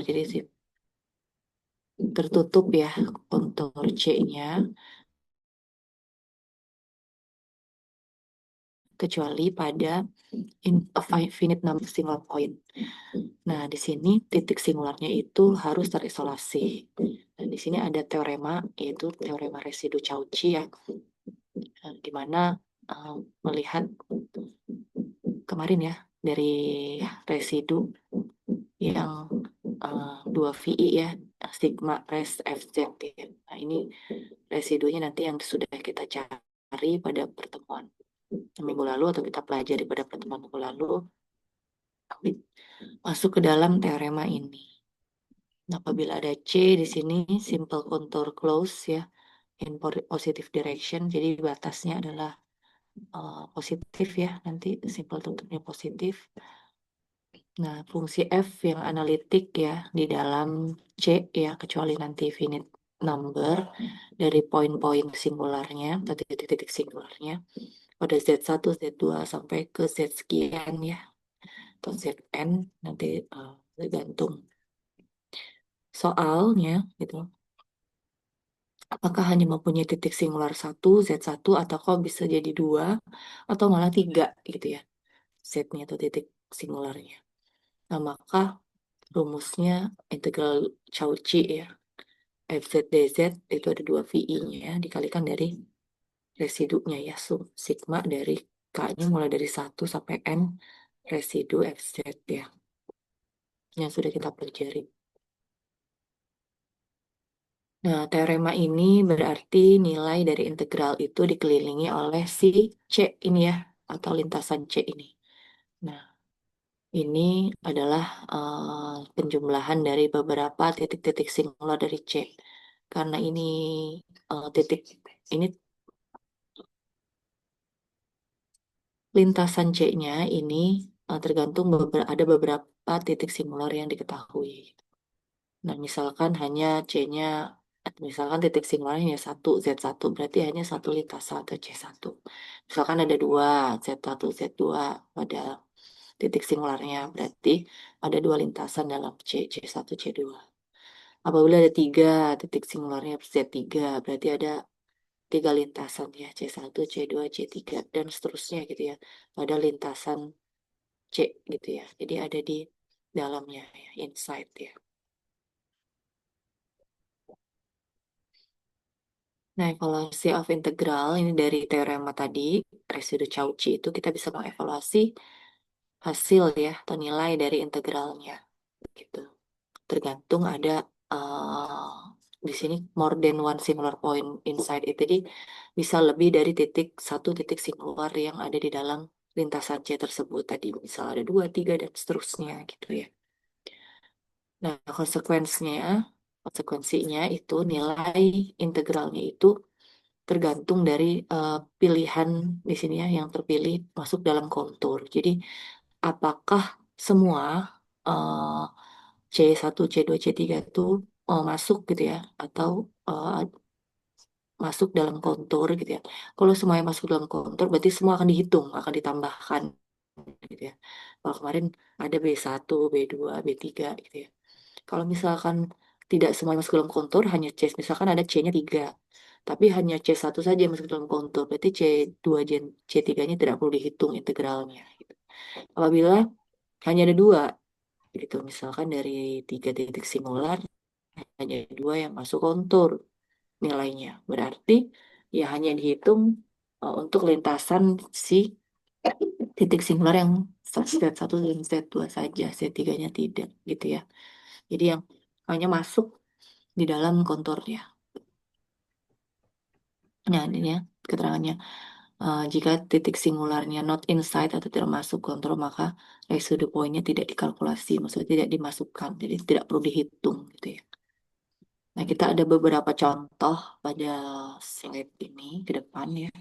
jadi tertutup ya kontur C-nya, kecuali pada finite number single point. Nah, di sini titik singularnya itu harus terisolasi. Dan di sini ada teorema, yaitu teorema residu Cauchy ya, di mana melihat kemarin ya dari residu yang 2 VI ya, sigma res FZ ya. Nah, ini residunya nanti yang sudah kita cari pada pertemuan minggu lalu atau kita pelajari pada pertemuan minggu lalu, masuk ke dalam teorema ini. Nah, apabila ada C di sini simple contour close ya in positive direction, jadi batasnya adalah positif ya, nanti simple tutupnya positif. Nah, fungsi F yang analitik ya di dalam C ya, kecuali nanti finite number dari poin-poin singularnya, atau titik-titik singularnya, pada Z1, Z2 sampai ke Z sekian ya, atau Zn nanti tergantung soalnya gitu. Apakah hanya mempunyai titik singular satu, Z1, atau kok bisa jadi dua, atau malah tiga gitu ya, Z-nya atau titik singularnya. Nah, maka rumusnya integral Cauchy ya, FZ dz itu ada 2 VI-nya dikalikan dari residunya ya, sigma dari K-nya mulai dari 1 sampai N residu FZ ya, yang sudah kita pelajari. Nah, teorema ini berarti nilai dari integral itu dikelilingi oleh si C ini ya, atau lintasan C ini. Nah, ini adalah penjumlahan dari beberapa titik-titik singular dari C. Karena ini titik ini lintasan C-nya ini tergantung ada beberapa titik singular yang diketahui. Nah, misalkan hanya C-nya, misalkan titik singularnya hanya satu, Z1, berarti hanya satu lintasan atau C1. Misalkan ada dua, Z1, Z2 pada titik singularnya, berarti ada dua lintasan dalam C, C1, C2. Apabila ada tiga titik singularnya Z3, berarti ada tiga lintasan ya, C1, C2, C3, dan seterusnya gitu ya, pada lintasan C gitu ya. Jadi ada di dalamnya ya, inside ya. Nah, evaluasi of integral ini dari teorema tadi, residu Cauchy itu kita bisa mengevaluasi hasil ya atau nilai dari integralnya gitu. Tergantung ada eh, di sini more than one singular point inside it. Jadi bisa lebih dari satu titik singular yang ada di dalam lintasan C tersebut tadi. Misal ada dua, tiga, dan seterusnya gitu ya. Nah, konsekuensinya itu nilai integralnya itu tergantung dari pilihan di sini ya yang terpilih masuk dalam kontur. Jadi apakah semua eh, C1, C2, C3 itu masuk gitu ya, atau eh, masuk dalam kontur gitu ya. Kalau semuanya masuk dalam kontur berarti semua akan dihitung, akan ditambahkan gitu ya. Kalau kemarin ada B1, B2, B3 gitu ya. Kalau misalkan tidak semuanya masuk dalam kontur, hanya C, misalkan ada C-nya 3, tapi hanya C1 saja yang masuk dalam kontur, berarti C2, C3-nya tidak perlu dihitung integralnya. Gitu. Apabila hanya ada dua, gitu, misalkan dari tiga titik singular, hanya dua yang masuk kontur nilainya. Berarti ya hanya dihitung untuk lintasan si titik singular yang Z1 dan Z2 saja, Z3-nya tidak, gitu ya. Jadi yang hanya masuk di dalam konturnya. Nah, ini ya keterangannya. Jika titik singularnya not inside atau tidak masuk kontur, maka residu poinnya tidak dikalkulasi, maksudnya tidak dimasukkan, jadi tidak perlu dihitung gitu ya. Nah, kita ada beberapa contoh pada slide ini ke depan ya.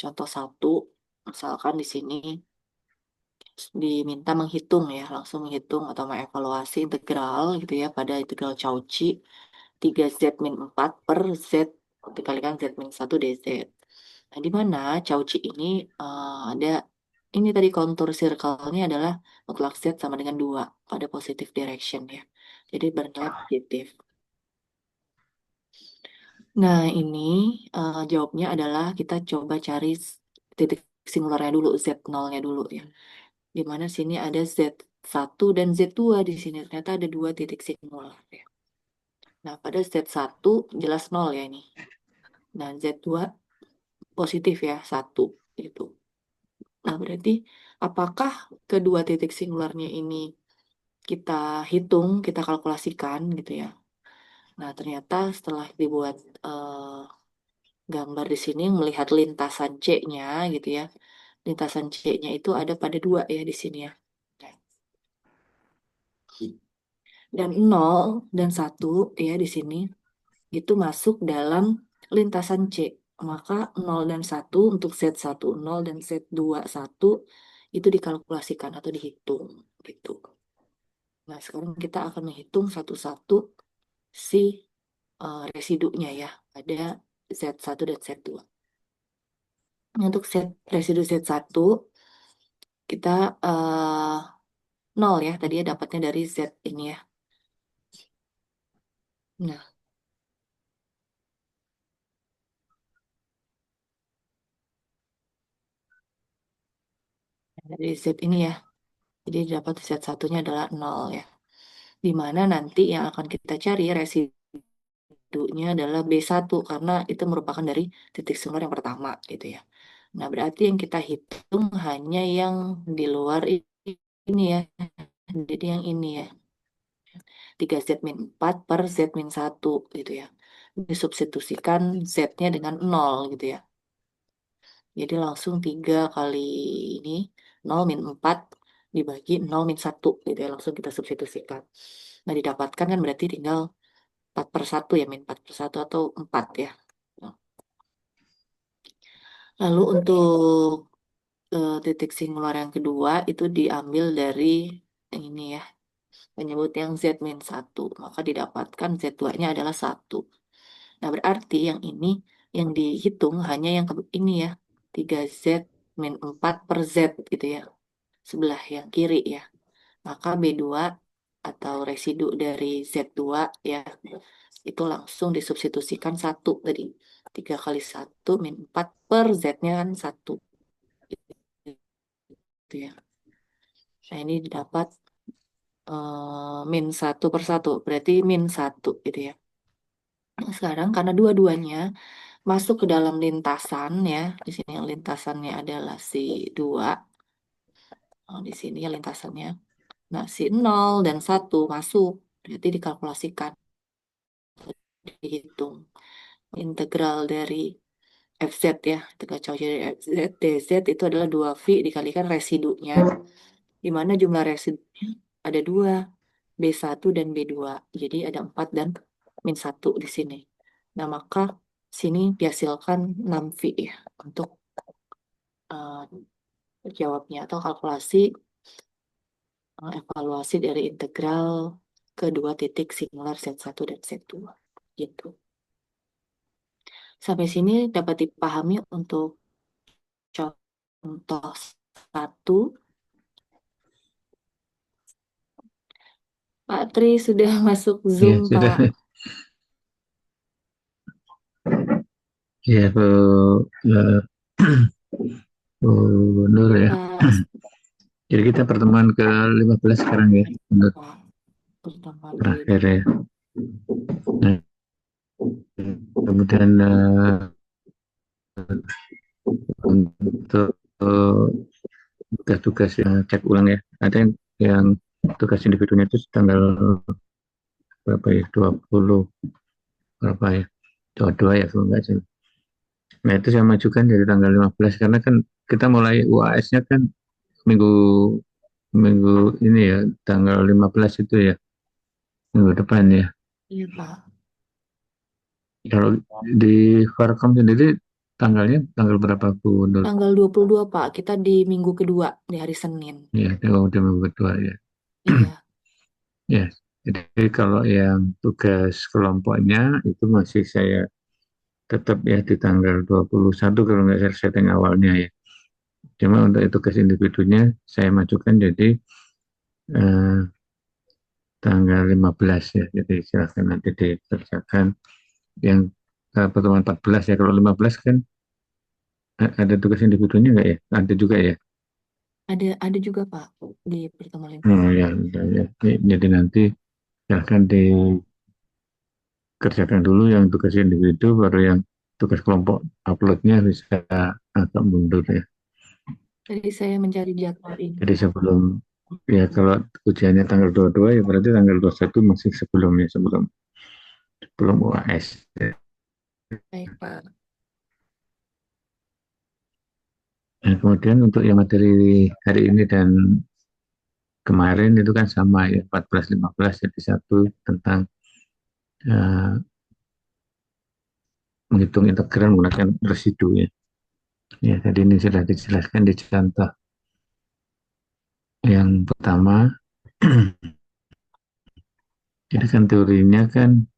Contoh satu, misalkan di sini diminta menghitung ya, langsung menghitung atau mengevaluasi integral gitu ya pada integral Cauchy 3Z min 4 per Z dikalikan Z min 1 dz. Nah, di mana Cauchy ini ada ini tadi kontur circle-nya adalah mutlak Z sama dengan 2 pada positive direction ya. Jadi bernilai positif. Nah, ini jawabnya adalah kita coba cari titik singularnya dulu, Z0-nya dulu ya. Di mana sini ada Z1 dan Z2 di sini. Ternyata ada dua titik singular ya. Nah, pada Z1 jelas 0 ya ini. Nah, Z2 positif ya, 1 itu. Nah, berarti apakah kedua titik singularnya ini kita hitung, kita kalkulasikan gitu ya. Nah, ternyata setelah dibuat gambar di sini melihat lintasan C-nya gitu ya. Lintasan C-nya itu ada pada 2 ya di sini ya. Dan 0 dan 1 ya di sini itu masuk dalam lintasan C. Maka 0 dan 1 untuk Z1 0 dan Z2 1 itu dikalkulasikan atau dihitung gitu. Nah, sekarang kita akan menghitung satu-satu si residunya ya. Ada Z1 dan Z2. Untuk residu Z1 kita 0 ya. Tadi ya dapatnya dari Z ini ya. Nah, dari Z ini ya. Jadi dapat Z satunya adalah 0 ya. Di mana nanti yang akan kita cari residunya adalah B1 karena itu merupakan dari titik singular yang pertama gitu ya. Nah, berarti yang kita hitung hanya yang di luar ini ya. Jadi yang ini ya. 3Z-4 per Z-1 gitu ya. Disubstitusikan Z-nya dengan 0 gitu ya. Jadi langsung 3 kali ini 0 min 4 dibagi 0 min 1 gitu ya. Langsung kita substitusikan. Nah, didapatkan kan berarti tinggal 4/1 ya, min 4/1 atau 4 ya. Nah, lalu untuk titik singular yang kedua itu diambil dari yang ini ya, penyebut yang Z-1. Maka didapatkan Z2-nya adalah 1. Nah, berarti yang ini yang dihitung hanya yang ini ya, 3Z min 4 per Z gitu ya, sebelah yang kiri ya. Maka B2 atau residu dari Z2 ya, itu langsung disubstitusikan 1 tadi. 3 kali 1 min 4 per Z-nya kan 1. Gitu ya. Nah, ini didapat min 1/1. Berarti min 1 gitu ya. Nah, sekarang karena dua-duanya masuk ke dalam lintasan ya. Di sini yang lintasannya adalah si 2. Oh, di sini ya lintasannya. Nah, si 0 dan 1 masuk. Berarti dikalkulasikan, dihitung. Integral dari FZ ya. Integral Cauchy dari FZ, DZ itu adalah 2V dikalikan residunya. Di mana jumlah residunya ada 2, B1 dan B2. Jadi ada 4 dan min 1 di sini. Nah, maka sini dihasilkan 6V ya untuk eh, jawabnya atau kalkulasi evaluasi dari integral kedua titik singular Z1 dan Z2 gitu. Sampai sini dapat dipahami untuk contoh 1. Pak Tri sudah masuk Zoom, Ya, sudah. Pak. Ya, Bu, eh, Bu Nur Ya, ya. Pak. Jadi kita pertemuan ke-15 sekarang ya, untuk Pak, pertemuan terakhir kelima. ya. Nah, kemudian untuk tugas-tugas yang cek ulang ya. Ada yang tugas individunya itu tanggal berapa ya? 20 berapa ya? 22 ya kalau nggak salah. Nah, itu saya majukan dari tanggal 15 karena kan kita mulai UAS-nya kan minggu minggu ini ya, tanggal 15 itu ya, minggu depan ya. Iya, Pak. Kalau di Farkom sendiri tanggalnya tanggal berapa Bu Nur? Tanggal 22, Pak. Kita di minggu kedua, di hari Senin. Ya, kalau udah minggu kedua ya. Iya. Ya, jadi kalau yang tugas kelompoknya itu masih saya tetap ya di tanggal 21 kalau nggak salah setting awalnya ya. Cuma untuk tugas individunya saya majukan jadi eh, tanggal 15 ya. Jadi silahkan nanti dikerjakan yang pertemuan 14 ya. Kalau 15 kan ada tugas individunya nggak ya? Ada juga ya. Ada juga Pak di pertemuan Oh 15. ya, udah ya. Jadi nanti silahkan dikerjakan dulu yang tugas individu, baru yang tugas kelompok uploadnya bisa agak mundur ya. Jadi saya mencari jadwal ini. Jadi sebelum ya kalau ujiannya tanggal 22 ya berarti tanggal 21 masih sebelumnya sebelum sebelum UAS. Baik Pak. Nah, kemudian untuk yang materi hari ini dan kemarin itu kan sama ya 14-15 jadi satu tentang uh, menghitung integral menggunakan residu ya. Ya, jadi ini sudah dijelaskan di contoh yang pertama. Jadi kan teorinya kan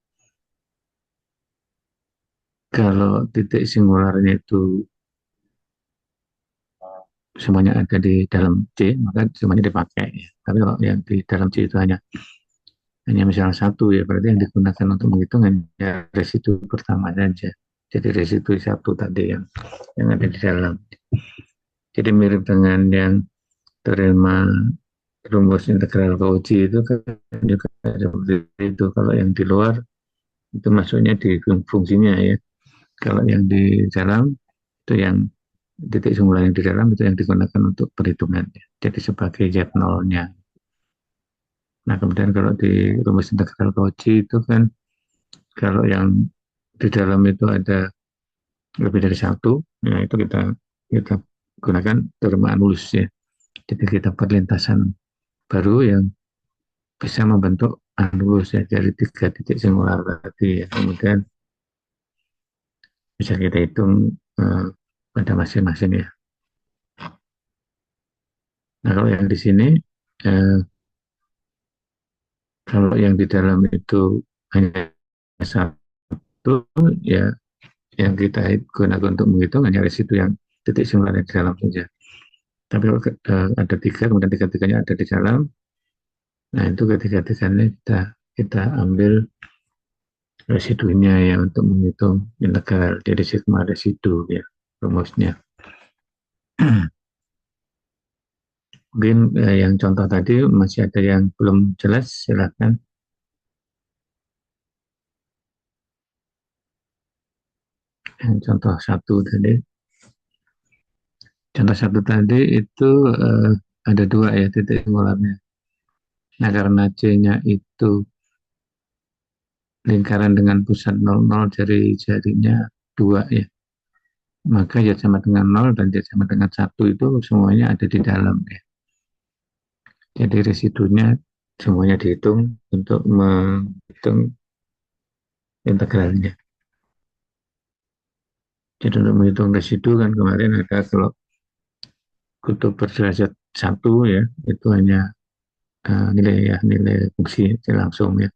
kalau titik singularnya itu semuanya ada di dalam C, maka semuanya dipakai ya. Tapi kalau yang di dalam C itu hanya misalnya satu ya, berarti yang digunakan untuk menghitung hanya residu pertama saja. Jadi residu satu tadi yang ada di dalam. Jadi mirip dengan yang terima rumus integral Cauchy itu kan juga seperti itu. Kalau yang di luar itu masuknya di fungsinya ya. Kalau yang di dalam itu yang titik singular yang di dalam itu yang digunakan untuk perhitungan. Jadi sebagai z nolnya. Nah kemudian kalau di rumus integral Cauchy itu kan kalau yang di dalam itu ada lebih dari satu, ya itu kita gunakan teorema Anulus ya. Jadi kita perlintasan baru yang bisa membentuk anulus ya dari tiga titik singular tadi ya. Kemudian bisa kita hitung pada masing-masing ya. Nah kalau yang di sini eh, kalau yang di dalam itu hanya satu ya yang kita gunakan untuk menghitung hanya residu yang titik singular di dalam saja. Tapi kalau ada tiga, kemudian tiga-tiganya ada di dalam, nah itu ketiga-tiganya kita ambil residunya ya untuk menghitung integral. Jadi sigma residu ya rumusnya. Mungkin yang contoh tadi masih ada yang belum jelas, silakan. Yang contoh satu tadi, contoh satu tadi itu ada dua ya titik singularnya. Nah karena C-nya itu lingkaran dengan pusat 00 dari jarinya dua ya, maka Z sama dengan 0 dan Z sama dengan satu itu semuanya ada di dalam ya. Jadi residunya semuanya dihitung untuk menghitung integralnya. Jadi untuk menghitung residu kan kemarin ada kalau kutub berderajat satu ya itu hanya nilai ya nilai fungsi langsung ya.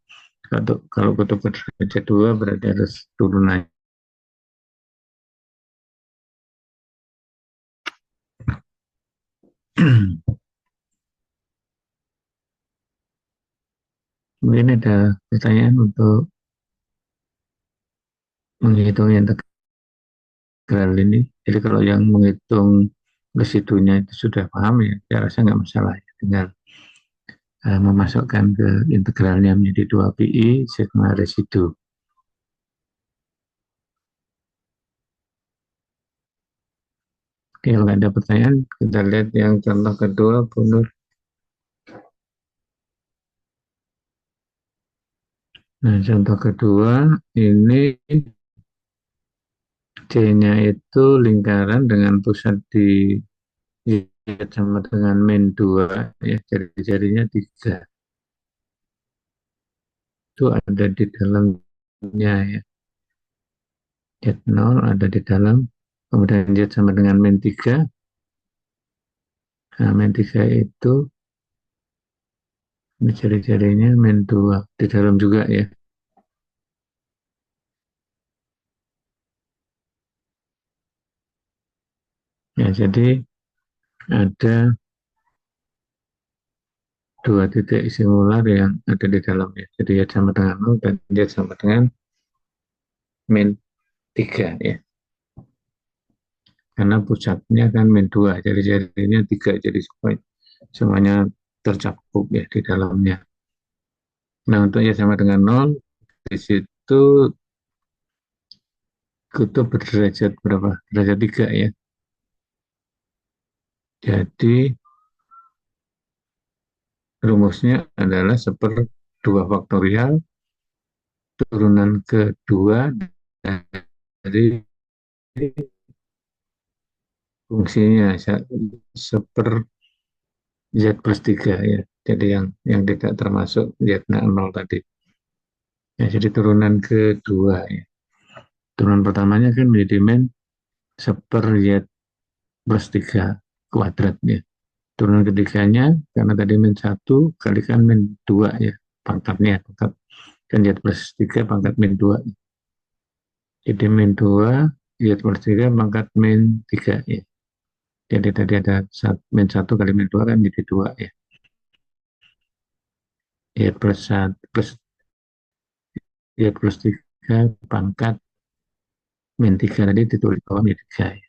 Kalau kutub berderajat dua berarti harus turunan. Mungkin ada pertanyaan untuk menghitung integral ini. Jadi kalau yang menghitung residunya itu sudah paham ya, saya rasa nggak masalah ya. Tinggal memasukkan ke integralnya menjadi 2 pi sigma residu. Oke, kalau ada pertanyaan, kita lihat yang contoh kedua, Bunur. Nah, contoh kedua, ini C-nya itu lingkaran dengan pusat di Z sama dengan min 2, ya, jari-jarinya 3. Itu ada di dalamnya, ya. Z0 ada di dalam, kemudian Z sama dengan min 3. Nah, min 3 itu, ini jari-jarinya min 2, di dalam juga, ya. Ya, jadi ada dua titik singular yang ada di dalamnya. Jadi Y sama dengan 0 dan Y sama dengan min 3 ya. Karena pusatnya kan min 2, jadi jadinya 3, jadi semuanya tercakup ya di dalamnya. Nah, untuk Y sama dengan 0, di situ kutub berderajat berapa? Derajat 3 ya. Jadi rumusnya adalah 1/2 faktorial turunan kedua dari fungsinya seper Z plus 3 ya. Jadi yang tidak termasuk Z-nya 0 tadi. Ya, jadi turunan kedua ya. Turunan pertamanya kan menjadi min seper Z plus 3 kuadrat ya. Turunan ketiganya karena tadi min 1 kalikan min 2 ya. Pangkat kan Z plus 3 pangkat min 2. Jadi min 2 Z plus 3 pangkat min 3 ya. Jadi tadi ada min 1 kali min 2 kan jadi 2 ya. Ya plus 1 plus ya plus 3 pangkat min 3 tadi ditulis bawah min 3 ya.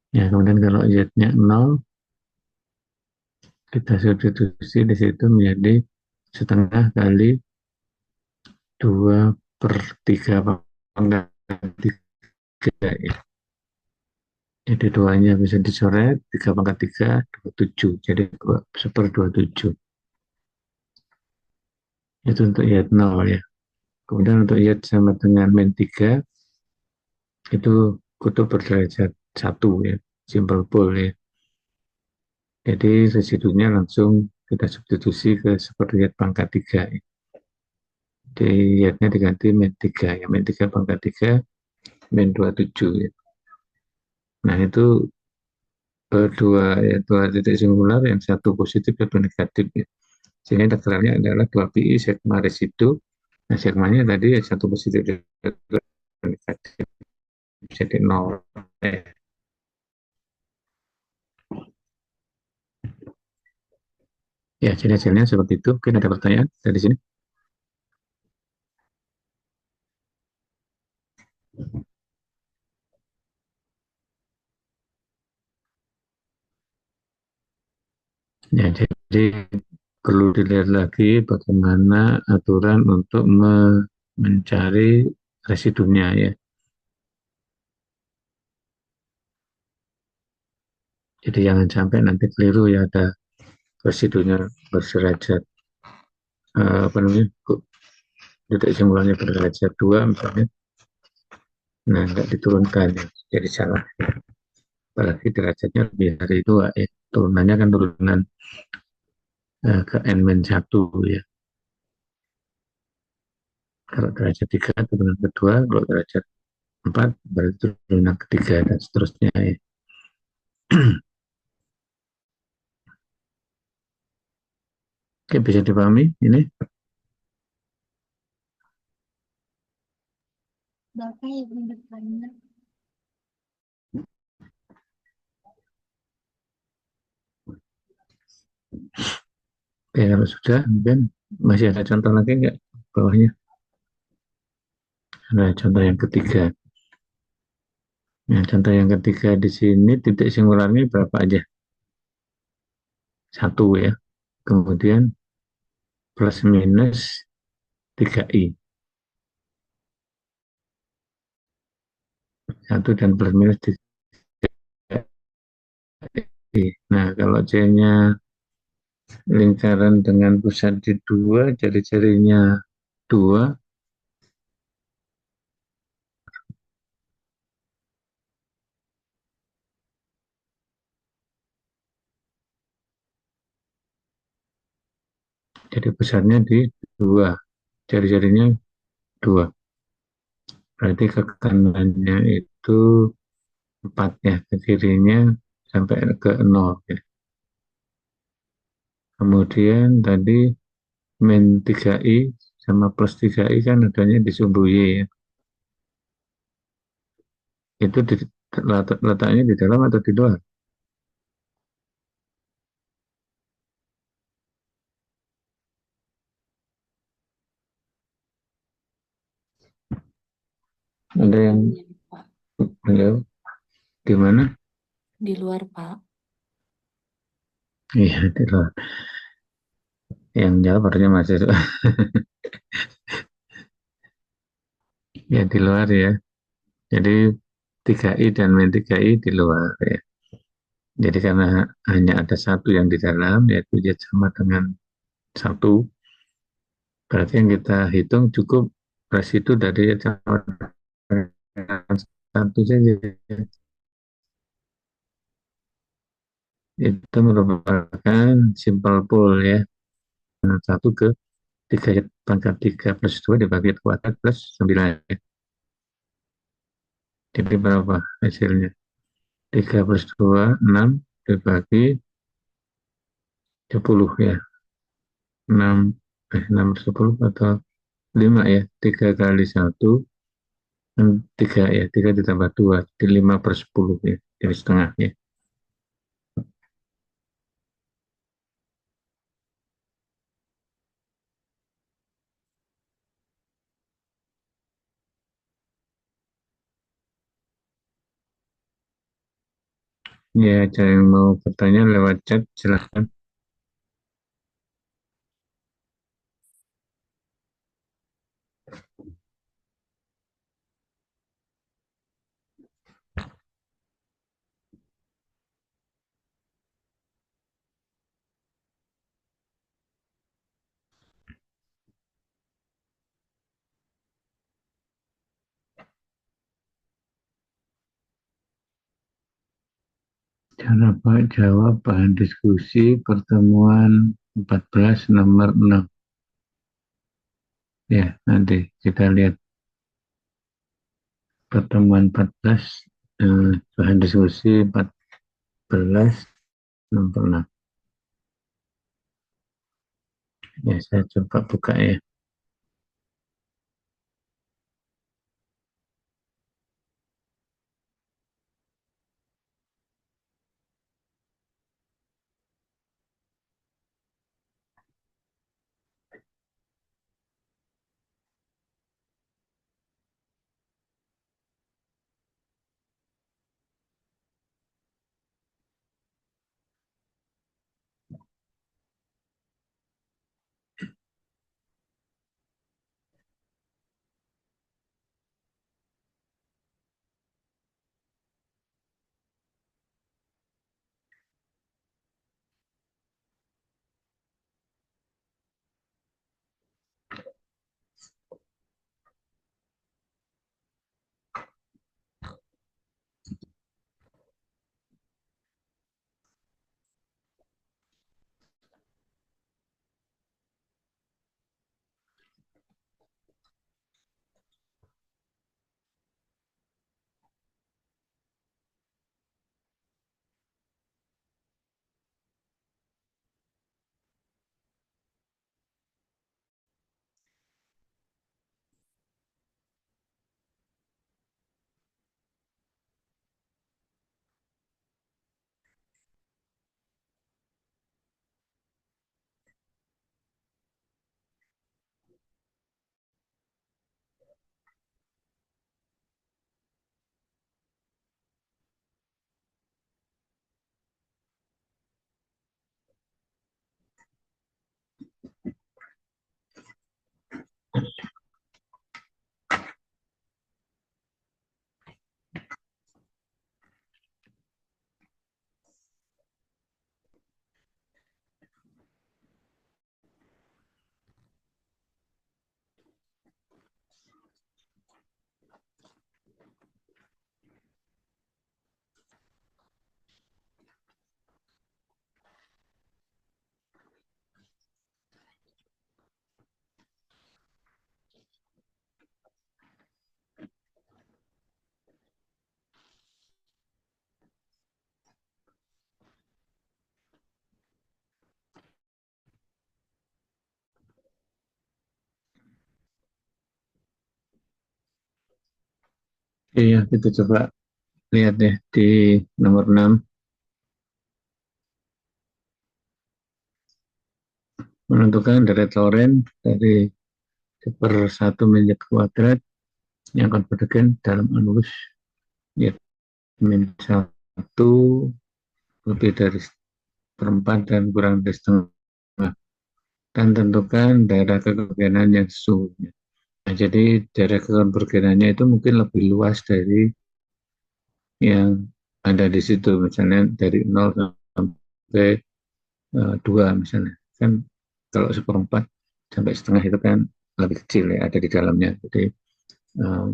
Ya, kemudian kalau Z-nya 0, kita substitusi di situ menjadi setengah kali 2/3 pangkat 3 ya. Jadi 2-nya bisa dicoret, 3 pangkat 3, 27. Jadi 1/27. Itu untuk Y 0 ya. Kemudian untuk Y sama dengan min 3, itu kutub berderajat 1 ya. Simple pole ya. Jadi residunya langsung kita substitusi ke seperti Y pangkat 3 ya. Jadi Y-nya diganti min 3 ya. Min 3 pangkat 3 min 27 ya. Nah itu dua titik singular, yang satu positif satu negatif ya. Sehingga integralnya adalah 2pi sigma residu. Nah sigmanya tadi ya satu positif satu negatif jadi 0. Ya, jadi hasilnya seperti itu. Mungkin ada pertanyaan dari sini. Ya, jadi perlu dilihat lagi bagaimana aturan untuk mencari residunya ya. Jadi jangan sampai nanti keliru ya, ada residunya berderajat apa namanya, detik simulasinya berderajat 2 misalnya, nah nggak diturunkan ya, jadi salah. Apalagi derajatnya lebih dari 2 ya, turunannya kan turunan ke n-1 ya. Kalau derajat 3 turunan kedua, kalau derajat 4 berarti turunan ketiga dan seterusnya ya. Oke, bisa dipahami ini? Bapak yang bertanya. Oke, kalau sudah mungkin masih ada contoh lagi nggak bawahnya? Ada contoh yang ketiga. Nah, contoh yang ketiga di sini titik singularnya berapa aja? Satu ya. Kemudian plus minus 3i. Satu dan plus minus 3i. Nah, kalau C-nya lingkaran dengan pusat di 2, jadi jarinya 2. Jadi pusatnya di 2. Jari-jarinya 2. Berarti ke kanannya itu 4 ya, ke kirinya sampai ke 0 ya. Kemudian tadi min 3i sama plus 3i kan adanya di sumbu Y ya. Itu letaknya di dalam atau di luar? Ada yang Iya, Pak. beliau di mana? Di luar, Pak. Iya, di luar. Yang jawab harusnya mahasiswa. Ya, di luar ya. Jadi 3I dan min 3I di luar ya. Jadi karena hanya ada satu yang di dalam, yaitu dia sama dengan satu, berarti yang kita hitung cukup residu dari sama dengan satu saja. Itu merupakan simple pool ya. Satu ke 3 pangkat 3 plus 2 dibagi 4 plus 9. Ya. Jadi berapa hasilnya? 3 plus 2, 6 dibagi 10 ya. 6, 6 per 10 atau 5 ya. 3 kali 1, 3 ya. 3 ditambah 2, jadi 5 per 10 ya. Jadi setengah ya. Ya, ada yang mau bertanya lewat chat, silahkan. Cara Pak jawab bahan diskusi pertemuan 14 nomor 6. Ya, nanti kita lihat pertemuan 14, bahan diskusi 14 nomor 6. Ya, saya coba buka ya. Iya, kita coba lihat deh di nomor 6, menentukan deret Lorentz dari seper 1 min kuadrat yang konvergen dalam anus ya min 1 lebih dari seperempat dan kurang dari setengah, dan tentukan daerah kekonvergenan yang sesungguhnya. Nah, jadi daerah kekonvergenannya itu mungkin lebih luas dari yang ada di situ, misalnya dari 0 sampai 2 misalnya. Kan kalau seperempat sampai setengah itu kan lebih kecil ya ada di dalamnya. Jadi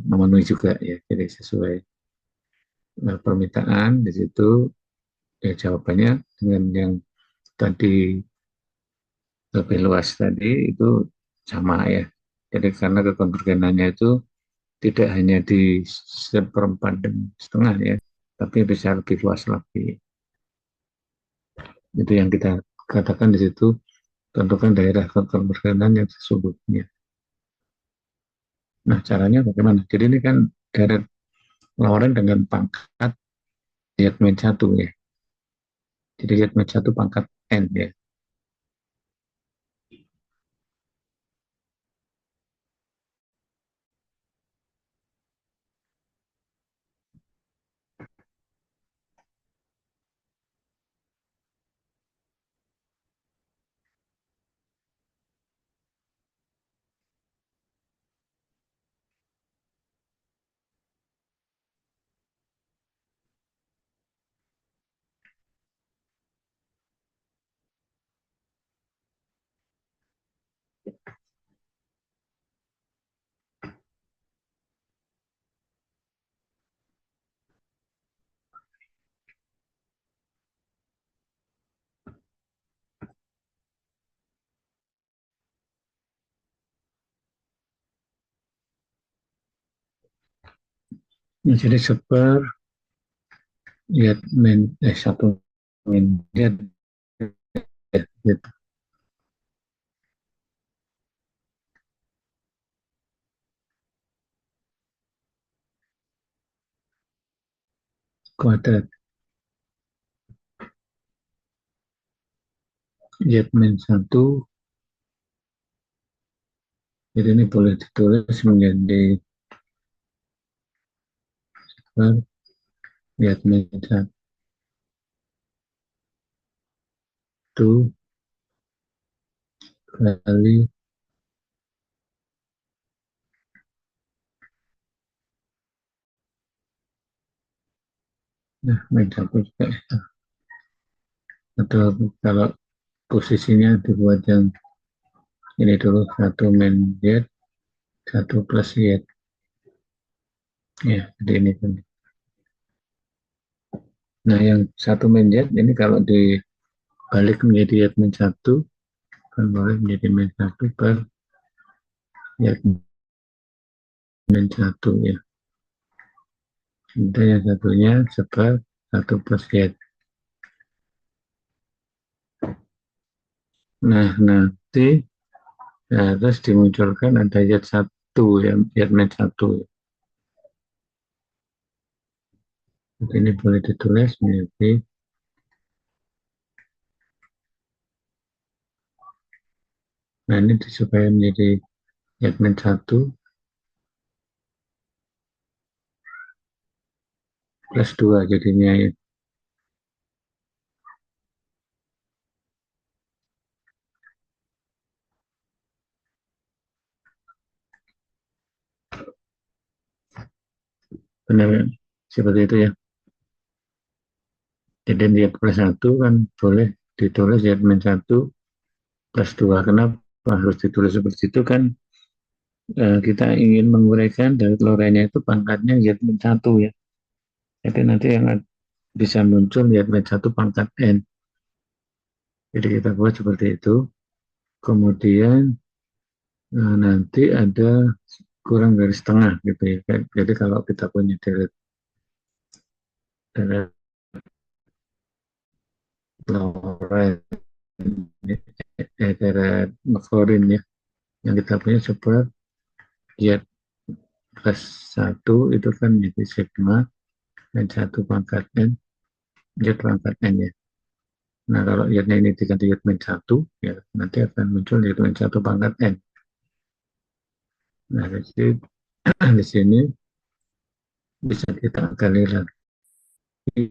memenuhi juga ya. Jadi sesuai permintaan di situ ya jawabannya dengan yang tadi lebih luas tadi itu sama ya. Jadi karena kekonvergenannya itu tidak hanya di seperempat dan setengah ya, tapi bisa lebih luas lagi. Itu yang kita katakan di situ, tentukan daerah kekonvergenan yang sesungguhnya. Nah, caranya bagaimana? Jadi ini kan daerah lawaran dengan pangkat Z-1 ya. Jadi Z-1 pangkat N ya. Nah, jadi seper satu min Z gitu, kuadrat Z-1. Jadi ini boleh ditulis menjadi seper Z-1 kali, nah min 1 juga ya. Atau kalau posisinya dibuat yang ini dulu, 1 min Z 1 plus Z ya, jadi ini kan. Nah, yang 1 min Z ini kalau dibalik menjadi Z-1 kan boleh menjadi min 1 per Z-1 ya. Kemudian yang satunya seper 1 plus Z. Nah, nanti harus dimunculkan ada Z1 ya, Z-1 ya. Jadi ini boleh ditulis menjadi, nah ini supaya menjadi Z-1 plus 2 jadinya ya. Benar seperti itu ya. Jadi Z+1 kan boleh ditulis Z-1 plus 2. Kenapa harus ditulis seperti itu kan? Kita ingin menguraikan dari lorenya itu pangkatnya Z-1 ya. Jadi nanti yang bisa muncul Z-1 pangkat N. Jadi kita buat seperti itu. Kemudian nanti ada kurang dari setengah gitu ya. Jadi kalau kita punya deret Lorentz, deret Maclaurin ya, yang kita punya seperti Z plus 1 itu kan jadi sigma min 1 pangkat N, Y pangkat N ya. Nah, kalau Y-nya ini diganti Y min 1, ya nanti akan muncul Y min 1 pangkat N. Nah, di sini bisa kita kali lagi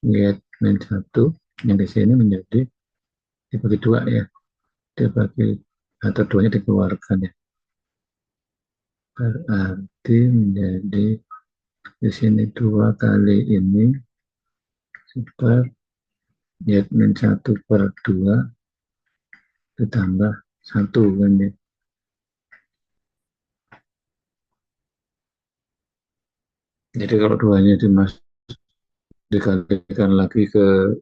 Y min 1 yang di sini menjadi dibagi 2 ya. Dibagi atau 2-nya dikeluarkan ya. Berarti menjadi di sini 2 kali ini super Y min 1 per 2 ditambah 1 kan ya. Jadi kalau 2-nya dikalikan lagi ke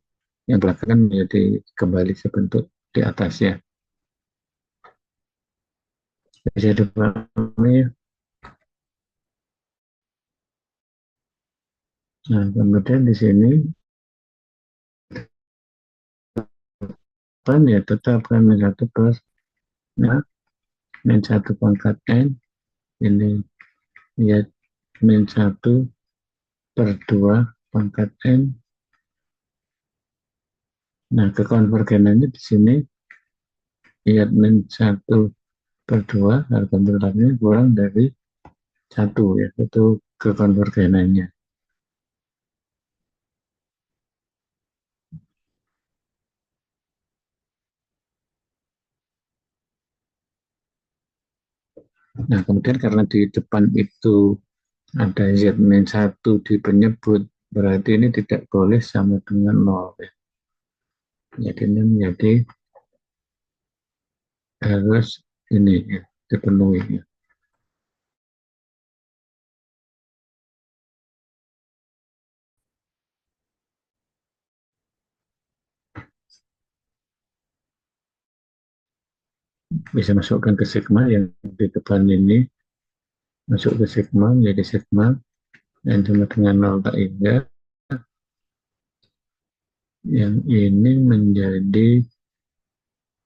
yang belakang menjadi kembali sebentuk di atasnya. Bisa dipahami. Nah, kemudian di sini kan ya tetap kan min 1 plus nah, min 1 pangkat N ini ya min 1 per 2 pangkat N. Nah, kekonvergenannya di sini ya min 1 per 2 harga bentuknya kurang dari 1 ya, itu kekonvergenannya. Nah, kemudian karena di depan itu ada Z min 1 di penyebut, berarti ini tidak boleh sama dengan 0 ya. Jadi ini menjadi harus ini ya, dipenuhi ya. Bisa masukkan ke sigma yang di depan ini, masuk ke sigma menjadi sigma yang sama dengan 0 tak hingga yang ini menjadi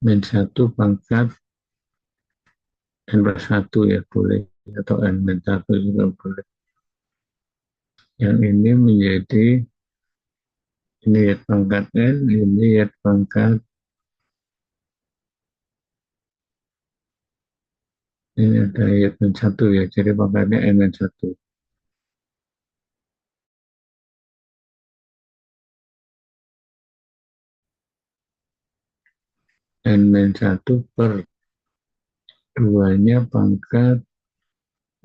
min 1 pangkat N per 1 ya boleh, atau N min 1 juga boleh. Yang ini menjadi ini ya pangkat N, ini ya pangkat, ini ada ya min 1 ya, jadi pangkatnya N min 1. N min 1 per 2-nya pangkat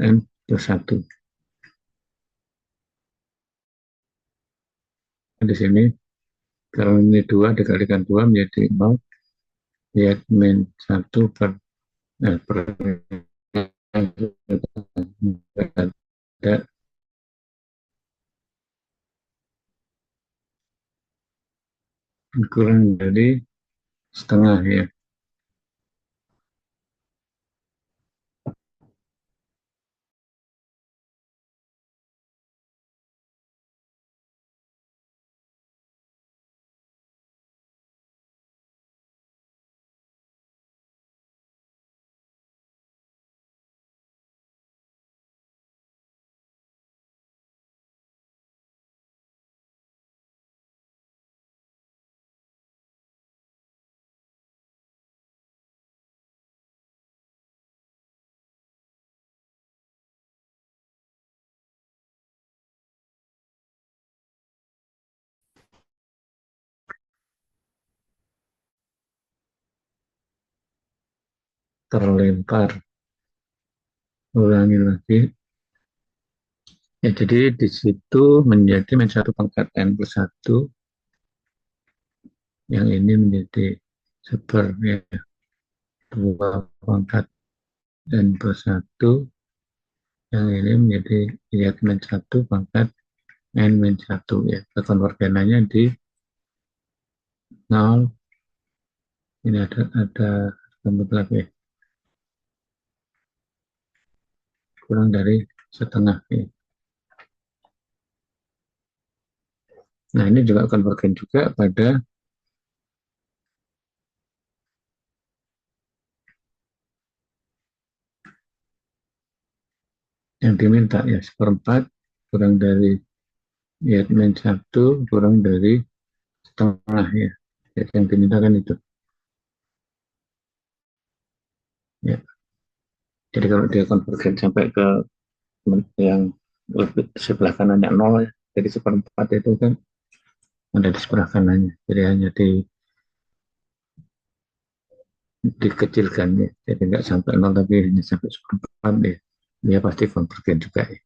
N per 1. Nah, di sini kalau ini 2 dikalikan 2 menjadi 0, ya min 1 per, per ada kurang dari setengah ya. Terlempar, ulangi lagi ya. Jadi di situ menjadi min 1 pangkat N plus 1, yang ini menjadi super ya, 2 pangkat N plus 1, yang ini menjadi ya min 1 pangkat N min 1 ya. Konvergenannya di 0, ini ada rambut lagi kurang dari setengah ya. Nah, ini juga konvergen juga pada Yang diminta ya seperempat kurang dari ya min satu kurang dari setengah ya. Jadi yang diminta kan itu. Ya. Jadi kalau dia konvergen sampai ke yang lebih sebelah kanannya nol ya. Jadi seperempat itu kan ada di sebelah kanannya. Jadi hanya dikecilkan ya. Jadi nggak sampai nol tapi hanya sampai seperempat ya. Dia pasti konvergen juga ya.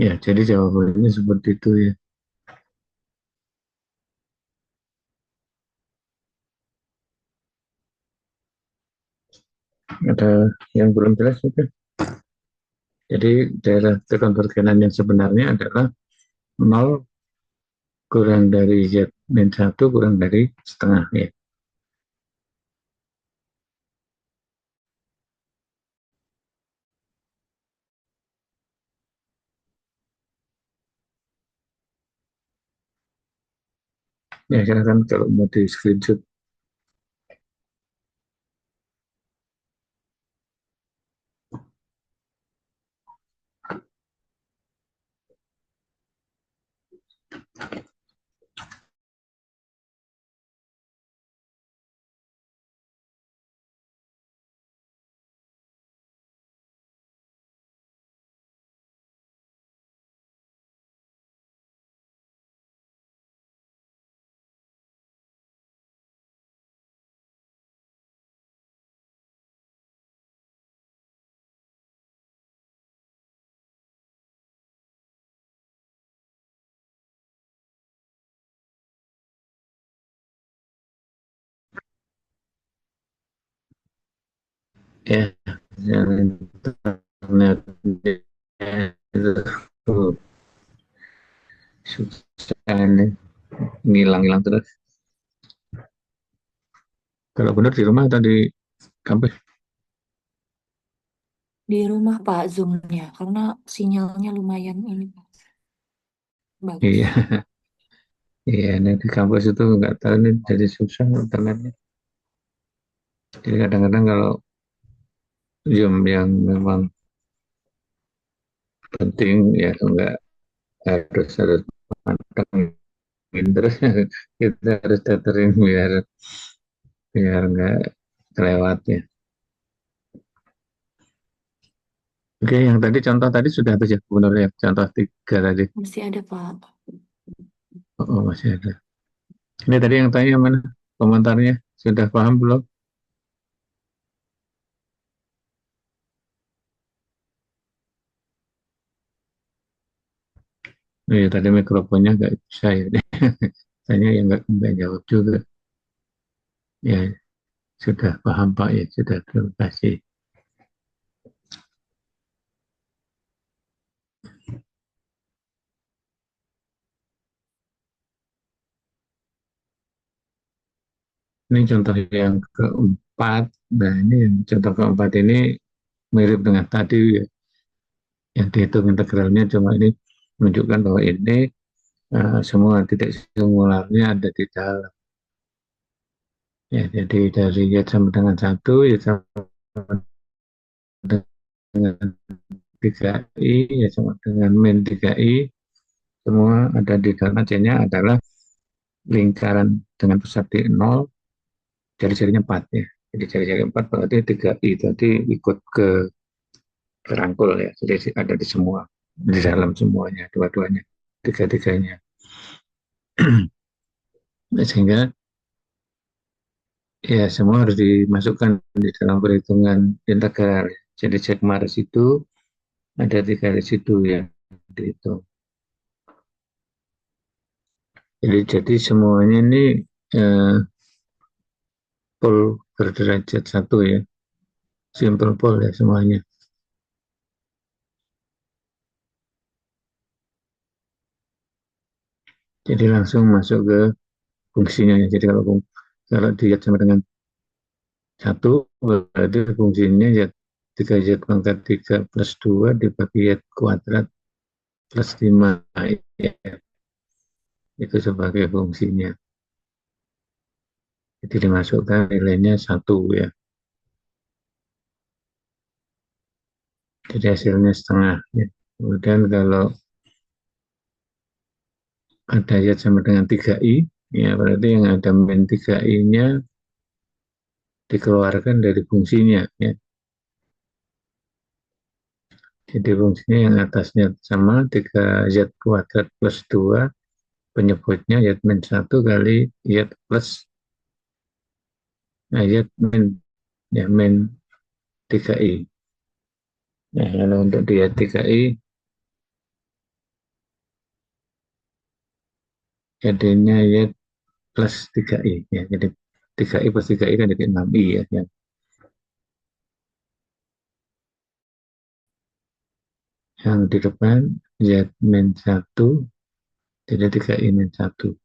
Ya, jadi jawabannya seperti itu ya. Ada yang belum jelas juga. Jadi daerah kekonvergenan yang sebenarnya adalah nol kurang dari Z min 1 kurang dari setengah ya. Ya silakan kalau mau di screenshot. Ya, yang internet itu susah ini ngilang-ngilang terus. Kalau benar di rumah atau di kampus? Di rumah Pak Zoom-nya, karena sinyalnya lumayan ini Pak, Iya, bagus. iya. Nah, di kampus itu nggak tahu nih jadi susah internetnya. Jadi kadang-kadang kalau Zoom yang memang penting ya nggak harus harus pantengin terus kita harus tethering biar biar nggak kelewat ya. Oke, yang tadi contoh tadi sudah tuh ya benar ya contoh tiga tadi. Masih ada Pak. Oh, oh, masih ada. Ini tadi yang tanya mana komentarnya sudah paham belum? Oh, ya tadi mikrofonnya nggak bisa ya. Tanya yang nggak jawab juga. Ya sudah paham Pak ya sudah terima kasih. Ini contoh yang keempat. Nah ini yang contoh keempat ini mirip dengan tadi ya. Yang dihitung integralnya cuma ini menunjukkan bahwa ini semua titik singularnya ada di dalam. Ya, jadi dari Y sama dengan satu, Y sama dengan 3I, Y sama dengan min 3I, semua ada di dalam. Acnya adalah lingkaran dengan pusat di 0, jari-jarinya 4 ya. Jadi jari-jari 4 berarti 3I tadi ikut ke kerangkul ya. Jadi ada di semua, di dalam semuanya, dua-duanya, tiga-tiganya. Sehingga ya semua harus dimasukkan di dalam perhitungan integral. Jadi cekmar itu ada tiga residu yang dihitung. Jadi semuanya ini eh, pol berderajat satu ya, simple pol ya semuanya. Jadi langsung masuk ke fungsinya. Jadi kalau dilihat sama dengan satu berarti fungsinya ya 3Z pangkat 3 plus 2 dibagi Y kuadrat plus 5 ya, itu sebagai fungsinya. Jadi dimasukkan nilainya satu ya. jadi hasilnya setengah ya. Kemudian kalau ada Y sama dengan 3I, ya berarti yang ada min 3I-nya dikeluarkan dari fungsinya ya. Jadi fungsinya yang atasnya sama 3Z kuadrat plus 2, penyebutnya Y min 1 kali Y plus Y min, ya min 3I. Nah, lalu untuk di Y 3I jadinya Y plus 3I ya. Jadi 3I plus 3I kan jadi 6I ya. Yang di depan Z min 1 jadi 3I min 1.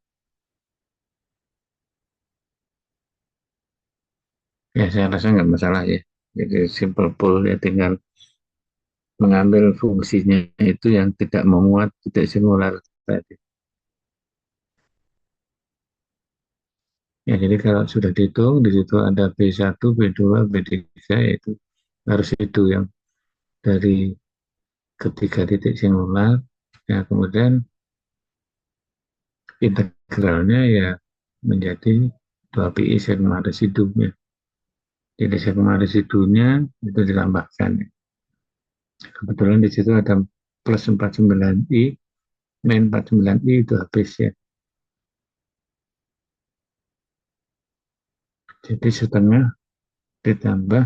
Ya saya rasa nggak masalah ya. Jadi simple pool ya, tinggal mengambil fungsinya itu yang tidak memuat titik singular tadi. Ya, jadi kalau sudah dihitung, di situ ada B1, B2, B3, yaitu harus itu yang dari ketiga titik singular. Ya, kemudian integralnya ya menjadi 2pi sigma residu. Ya. Jadi sigma residunya itu ditambahkan. Kebetulan di situ ada plus 49i, min 49i itu habis ya. Jadi setengah ditambah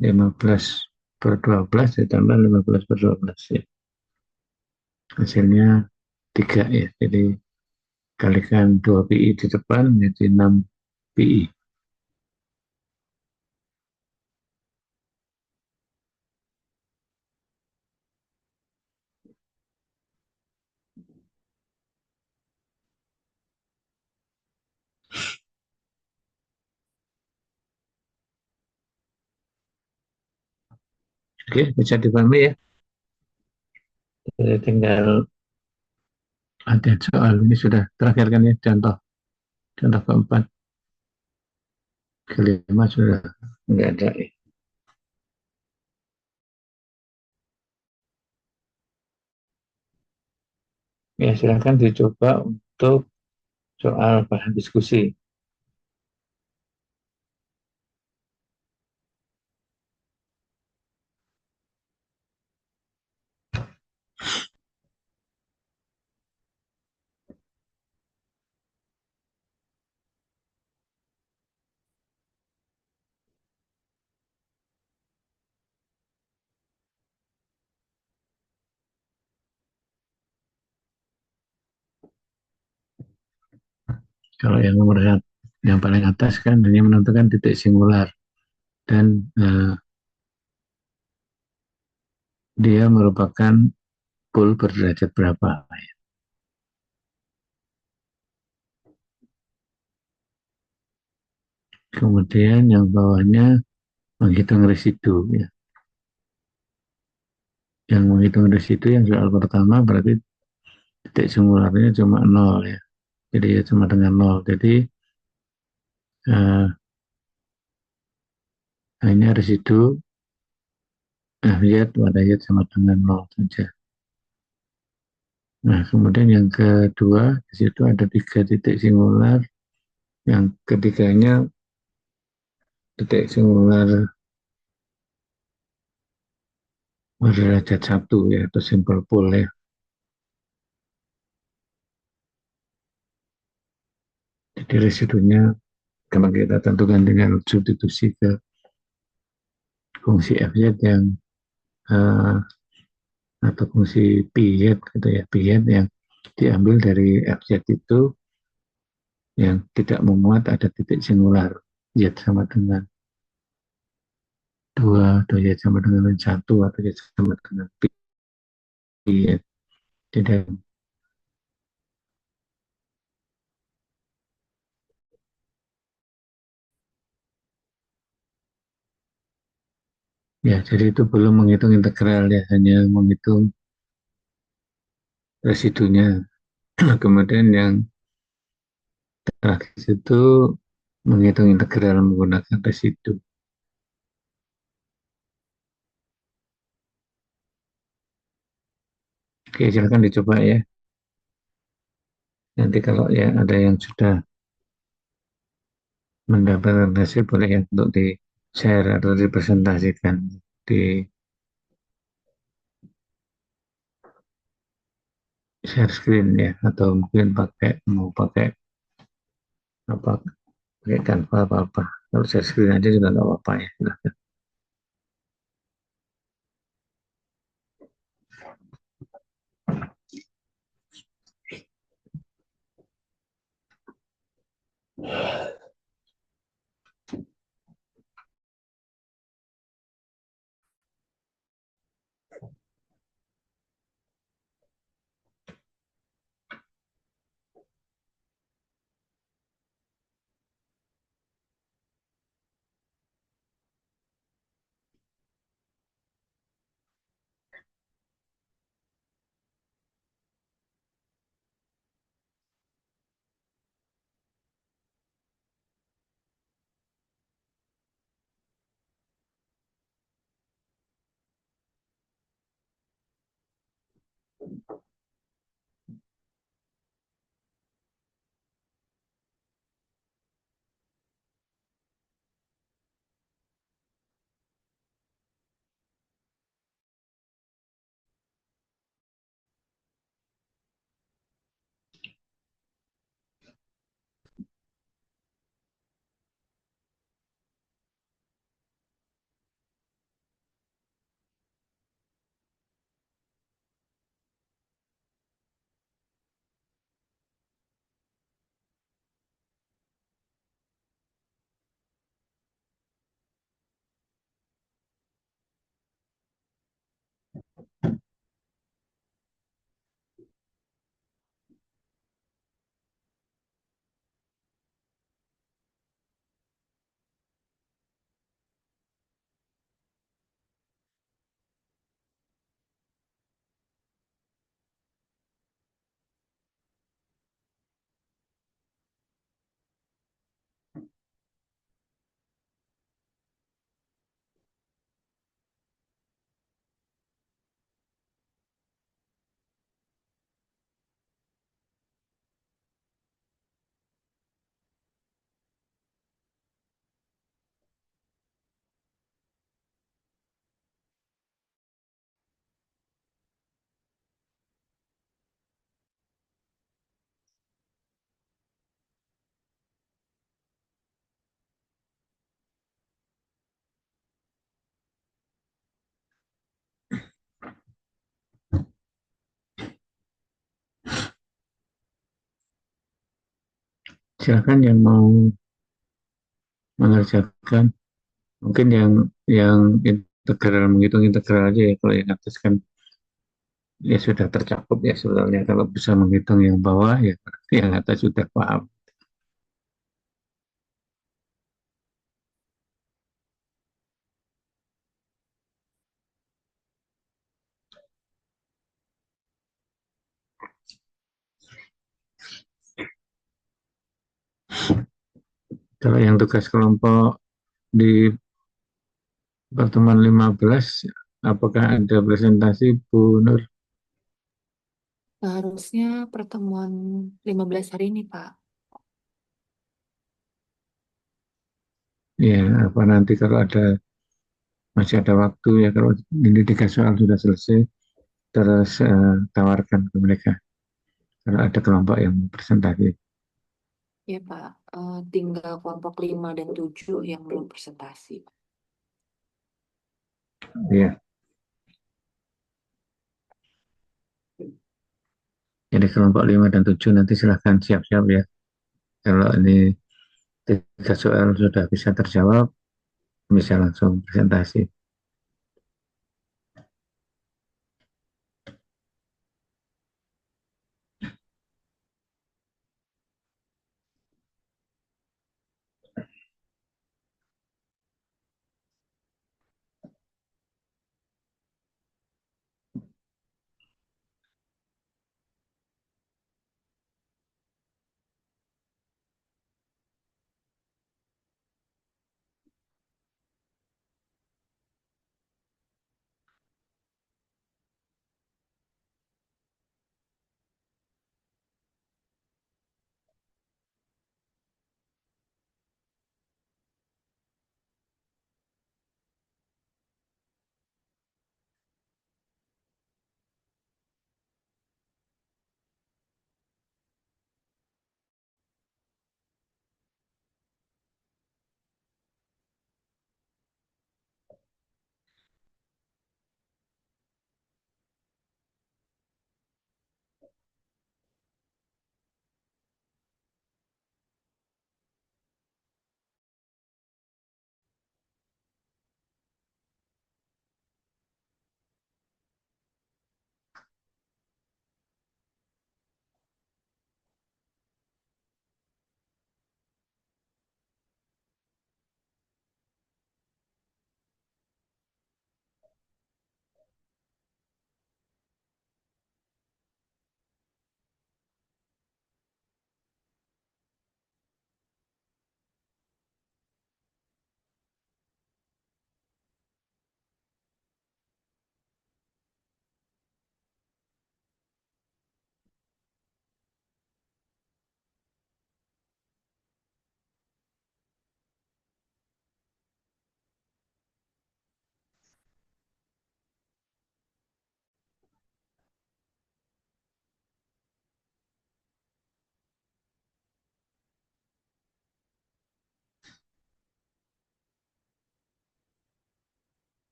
15 per 12 ditambah 15 per 12 ya. Hasilnya 3 ya. Jadi kalikan 2 PI di depan menjadi 6 PI. Oke, bisa dipahami ya. Jadi tinggal ada soal ini sudah terakhir kan ya, contoh contoh keempat, kelima sudah enggak ada ya. Ya silakan dicoba untuk soal bahan diskusi. Kalau yang nomor satu, yang paling atas kan hanya menentukan titik singular dan dia merupakan pool berderajat berapa. Kemudian yang bawahnya menghitung residu ya. Yang menghitung residu yang soal pertama berarti titik singularnya cuma 0 ya. Jadi ya cuma dengan 0. Jadi eh, hanya residu F pada Y sama dengan 0 saja. Nah, kemudian yang kedua, di situ ada 3 titik singular. Yang ketiganya titik singular berderajat 1 ya, atau simple pool ya. Jadi residunya kalau kita tentukan dengan substitusi ke fungsi Fz yang uh, atau fungsi pi gitu ya, pi yang diambil dari Fz itu yang tidak memuat ada titik singular Z sama dengan 2 atau Y sama dengan 1 atau Y sama dengan pi ya. Jadi ya, jadi itu belum menghitung integral ya, hanya menghitung residunya. Kemudian yang terakhir itu menghitung integral menggunakan residu. Oke, silakan dicoba ya. Nanti kalau ya ada yang sudah mendapatkan hasil boleh ya untuk di share atau dipresentasikan di share screen ya, atau mungkin mau pakai apa, pakai Canva apa apa. Kalau share screen aja juga nggak apa-apa ya. Silakan yang mau mengerjakan, mungkin yang integral, menghitung integral aja ya. Kalau yang atas kan ya sudah tercakup ya sebetulnya. Kalau bisa menghitung yang bawah ya berarti yang atas sudah paham. Kalau yang tugas kelompok di pertemuan 15, apakah ada presentasi Bu Nur? Seharusnya pertemuan 15 hari ini, Pak. Ya, apa nanti kalau ada, masih ada waktu ya, kalau ini 3 soal sudah selesai, terus tawarkan ke mereka kalau ada kelompok yang presentasi. Ya, Pak. Tinggal kelompok 5 dan 7 yang belum presentasi. Ya, jadi kelompok 5 dan 7 nanti silahkan siap-siap ya. Kalau ini 3 soal sudah bisa terjawab, bisa langsung presentasi.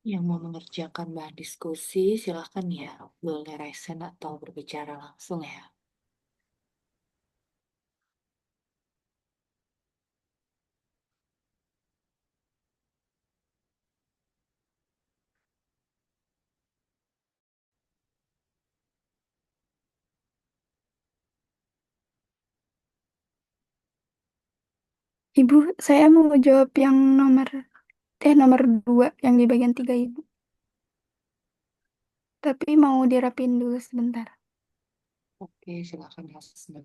Yang mau mengerjakan bahan diskusi, silahkan ya, boleh resen atau berbicara langsung ya. Ibu, saya mau jawab yang nomor 2 yang di bagian 3 Ibu. Tapi mau dirapin dulu sebentar. Oke, silahkan ya.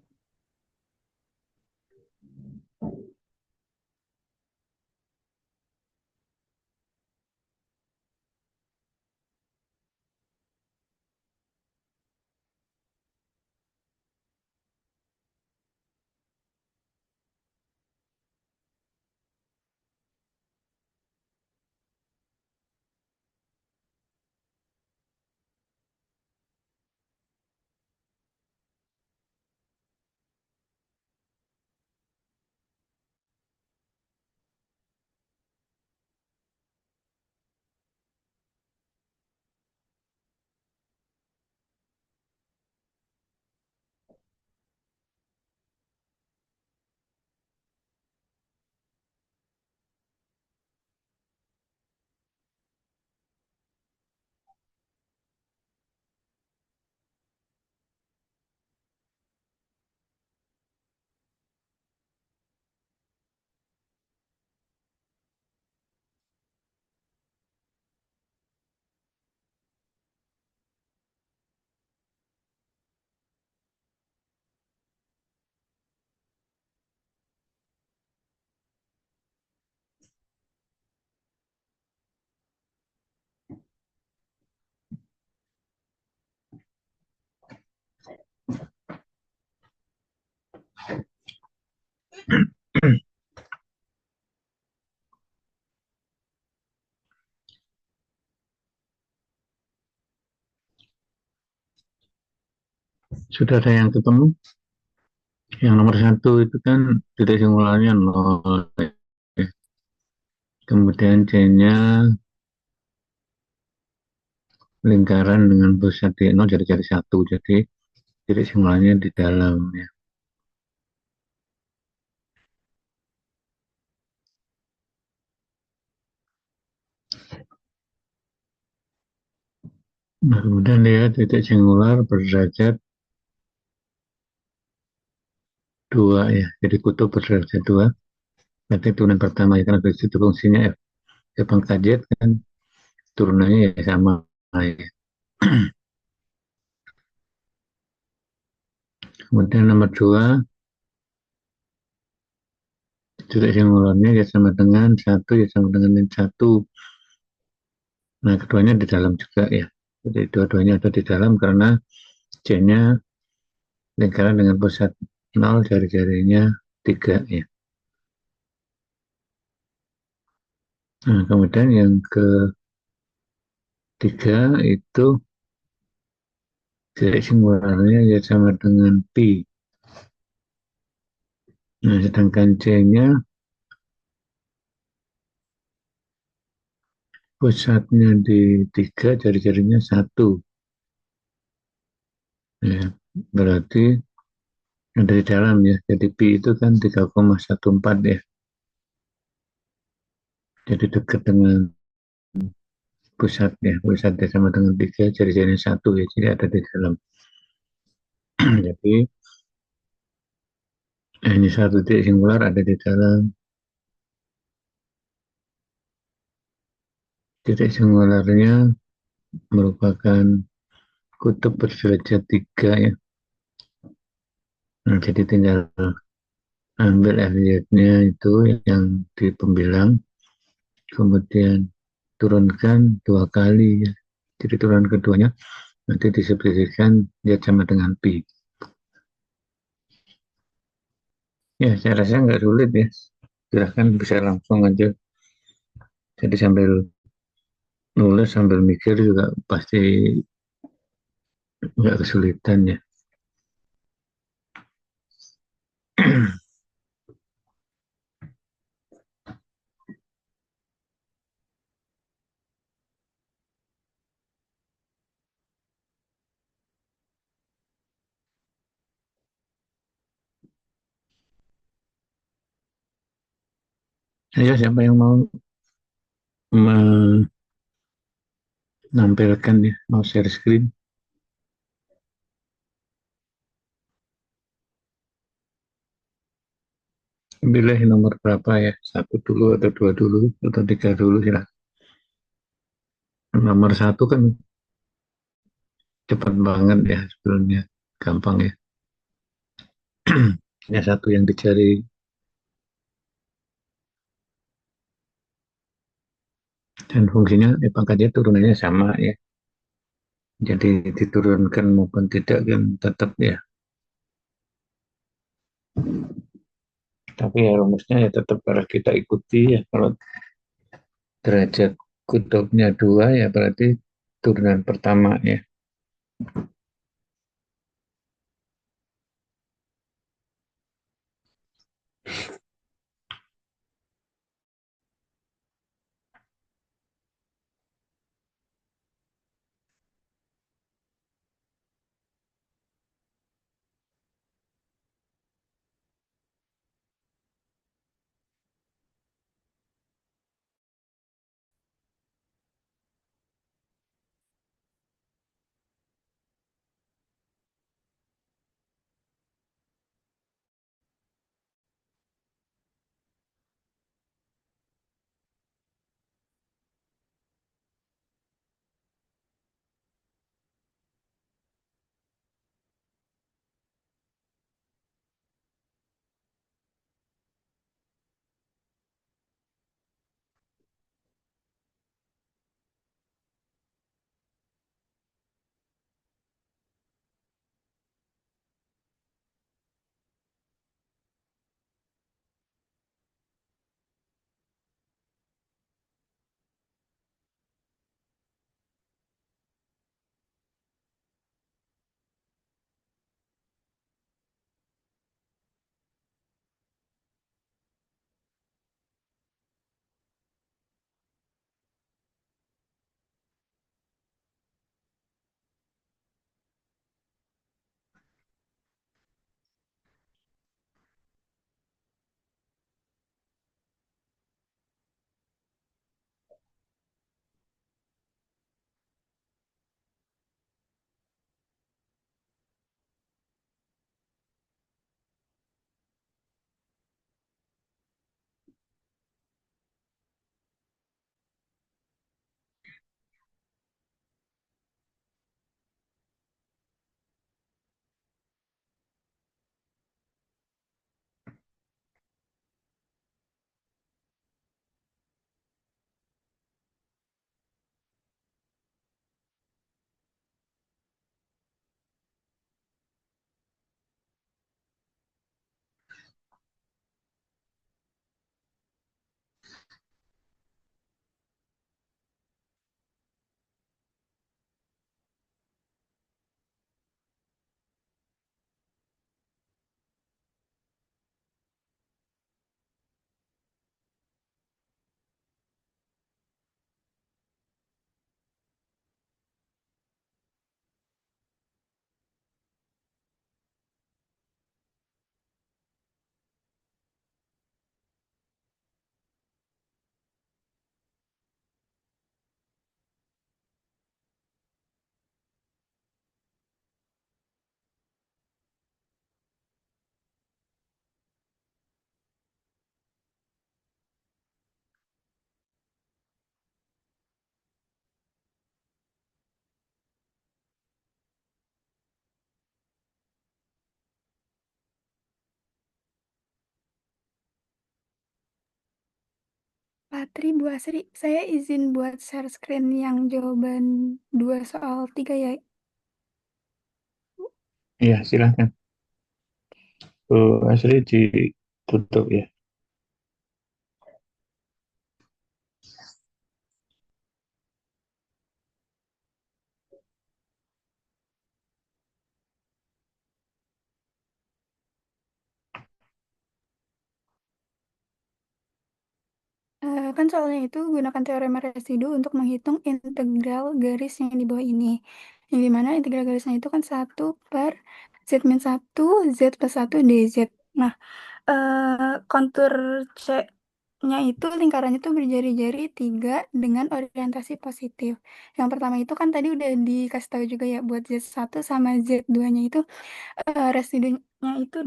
Sudah ada yang ketemu? Yang nomor satu itu kan titik simulasinya nol. Ya. Kemudian C-nya lingkaran dengan pusat di nol jadi satu. Jadi titik simulasinya di dalam. Ya. Nah, kemudian lihat titik singular berderajat 2 ya. Jadi kutub berderajat 2. Berarti turunan pertama ya. Karena dari situ fungsinya F. F pangkat Z kan turunannya ya sama. Ya. Kemudian nomor 2 titik singularnya ya sama dengan 1 ya sama dengan min 1. Nah, keduanya di dalam juga ya. Jadi dua-duanya ada di dalam karena C-nya lingkaran dengan pusat 0, jari-jarinya 3 ya. Nah, kemudian yang ketiga itu titik singularnya ya sama dengan pi. Nah, sedangkan C-nya pusatnya di 3, jari-jarinya 1. Ya, berarti ada di dalam ya. Jadi pi itu kan 3,14 ya. Jadi dekat dengan pusatnya. Pusatnya sama dengan 3, jari-jarinya 1 ya. Jadi ada di dalam. Jadi ini satu titik singular ada di dalam titik singularnya merupakan kutub berderajat 3 ya. Nah, jadi tinggal ambil Elliotnya itu yang di pembilang, kemudian turunkan 2 kali ya. Jadi turun keduanya nanti disubstitusikan dia sama dengan pi. Ya, saya rasa nggak sulit ya. Silahkan bisa langsung aja. Jadi sambil nulis sambil mikir juga pasti nggak kesulitan ya. Ayo siapa yang mau menampilkan ya, mau share screen. Pilih nomor berapa ya, satu dulu atau dua dulu atau tiga dulu silahkan. Nomor satu kan cepat banget ya sebelumnya, gampang ya. Hanya satu yang dicari dan fungsinya pangkatnya turunannya sama ya. Jadi diturunkan maupun tidak kan tetap ya. Tapi ya rumusnya ya tetap harus kita ikuti ya. Kalau derajat kutubnya dua ya berarti turunan pertama ya. Patri, Bu Asri, saya izin buat share screen yang jawaban 2 soal 3 ya. Iya silahkan. Asli ditutup ya. Kan soalnya itu gunakan teorema residu untuk menghitung integral garis yang di bawah ini. Yang dimana integral garisnya itu kan 1/z min 1 z plus 1 dz. Nah, kontur C nya itu lingkarannya tuh berjari-jari tiga dengan orientasi positif. Yang pertama itu kan tadi udah dikasih tahu juga ya buat Z1 sama Z2-nya itu residunya itu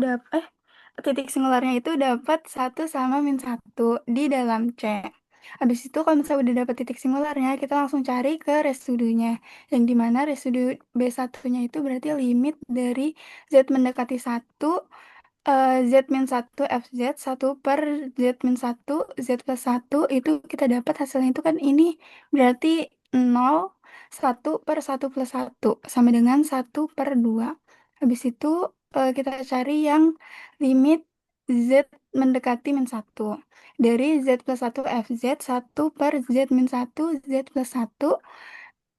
titik singularnya itu dapat satu sama min satu di dalam C. Habis itu kalau misalnya udah dapat titik singularnya, kita langsung cari ke residunya. Yang dimana residu B1-nya itu berarti limit dari Z mendekati satu Z min 1 FZ 1 per Z min 1 Z plus 1 itu kita dapat hasilnya itu kan ini berarti 0 1 per 1 plus 1 sama dengan 1/2. Habis itu kita cari yang limit Z mendekati min 1 dari Z plus 1 FZ 1 per Z min 1 Z plus 1.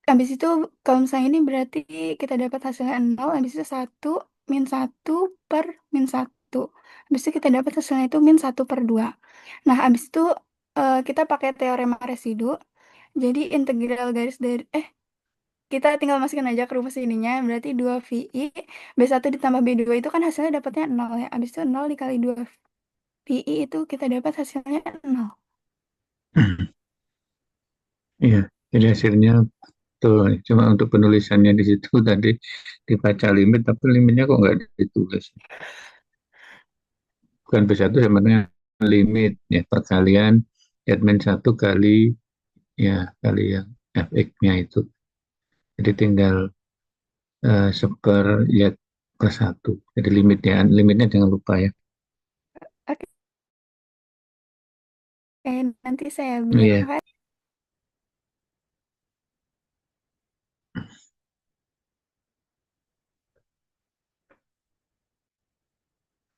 Habis itu kalau misalnya ini berarti kita dapat hasilnya 0, habis itu 1 min 1 per min 1. Habis itu kita dapat hasilnya itu min 1/2. Nah, habis itu kita pakai teorema residu. Jadi integral garis dari kita tinggal masukin aja ke rumus ininya. Berarti 2VI B1 ditambah B2 itu kan hasilnya dapatnya 0 ya. Habis itu 0 dikali 2VI itu kita dapat hasilnya 0. Iya, jadi hasilnya tuh cuma untuk penulisannya di situ tadi dibaca limit, tapi limitnya kok nggak ditulis. Bukan B1 sebenarnya limit ya perkalian admin satu kali ya kali yang fx-nya itu. Jadi tinggal seper ya ke satu. Jadi limitnya jangan lupa ya. Oke, nanti saya buat Iya. apa?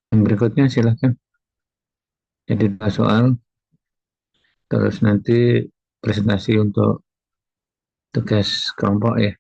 Yang berikutnya silakan. Jadi dua soal, terus nanti presentasi untuk tugas kelompok ya.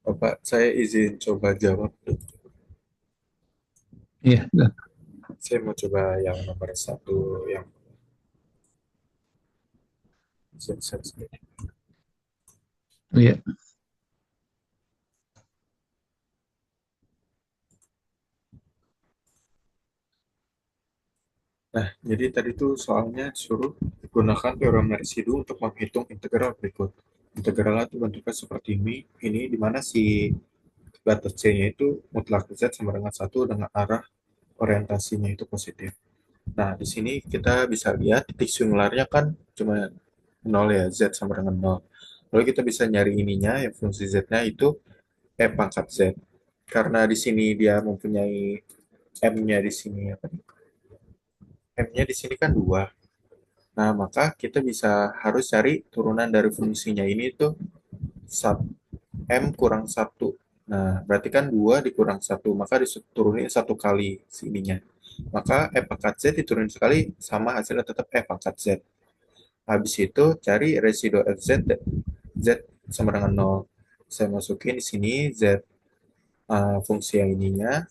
Bapak, saya izin coba jawab. Iya, dah. Saya mau coba yang nomor satu, yang Z. Iya. Nah, jadi tadi tuh soalnya suruh gunakan teorema residu untuk menghitung integral berikut. Integralnya itu bentuknya seperti ini di mana si batas C-nya itu mutlak Z sama dengan satu dengan arah orientasinya itu positif. Nah, di sini kita bisa lihat titik singularnya kan cuma 0 ya, Z sama dengan 0. Lalu kita bisa nyari ininya, yang fungsi Z-nya itu E pangkat Z. Karena di sini dia mempunyai M-nya di sini, apa nih? M-nya di sini kan 2. Nah, maka kita bisa harus cari turunan dari fungsinya ini tuh M kurang satu. Nah, berarti kan 2 dikurang satu, maka diturunin satu kali sininya. Maka E pangkat Z diturunin sekali, sama hasilnya tetap E pangkat Z. Habis itu cari residu FZ, Z sama dengan 0. Saya masukin di sini Z fungsi yang ininya,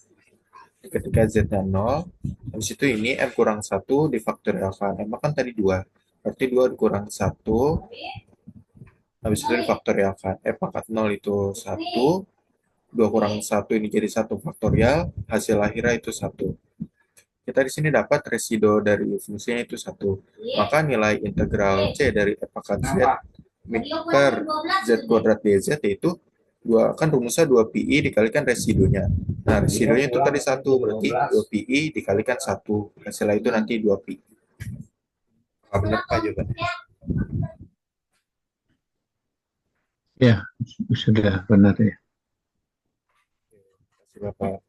ketika Z-nya 0, habis itu ini M kurang 1 difaktorialkan. M kan tadi 2, berarti 2 dikurang 1, habis itu difaktorialkan. M pangkat 0 itu 1, 2 kurang 1 ini jadi 1 faktorial, hasil akhirnya itu 1. Kita di sini dapat residu dari fungsinya itu 1. Maka nilai integral C dari F pangkat Z per Z kuadrat dz itu Dua kan rumusnya 2 pi dikalikan residunya. Nah, residunya itu tadi satu, berarti 2 pi dikalikan satu. Hasilnya itu nanti 2 pi. Apa benar Pak jawabannya? Ya, sudah benar ya. Terima kasih Bapak.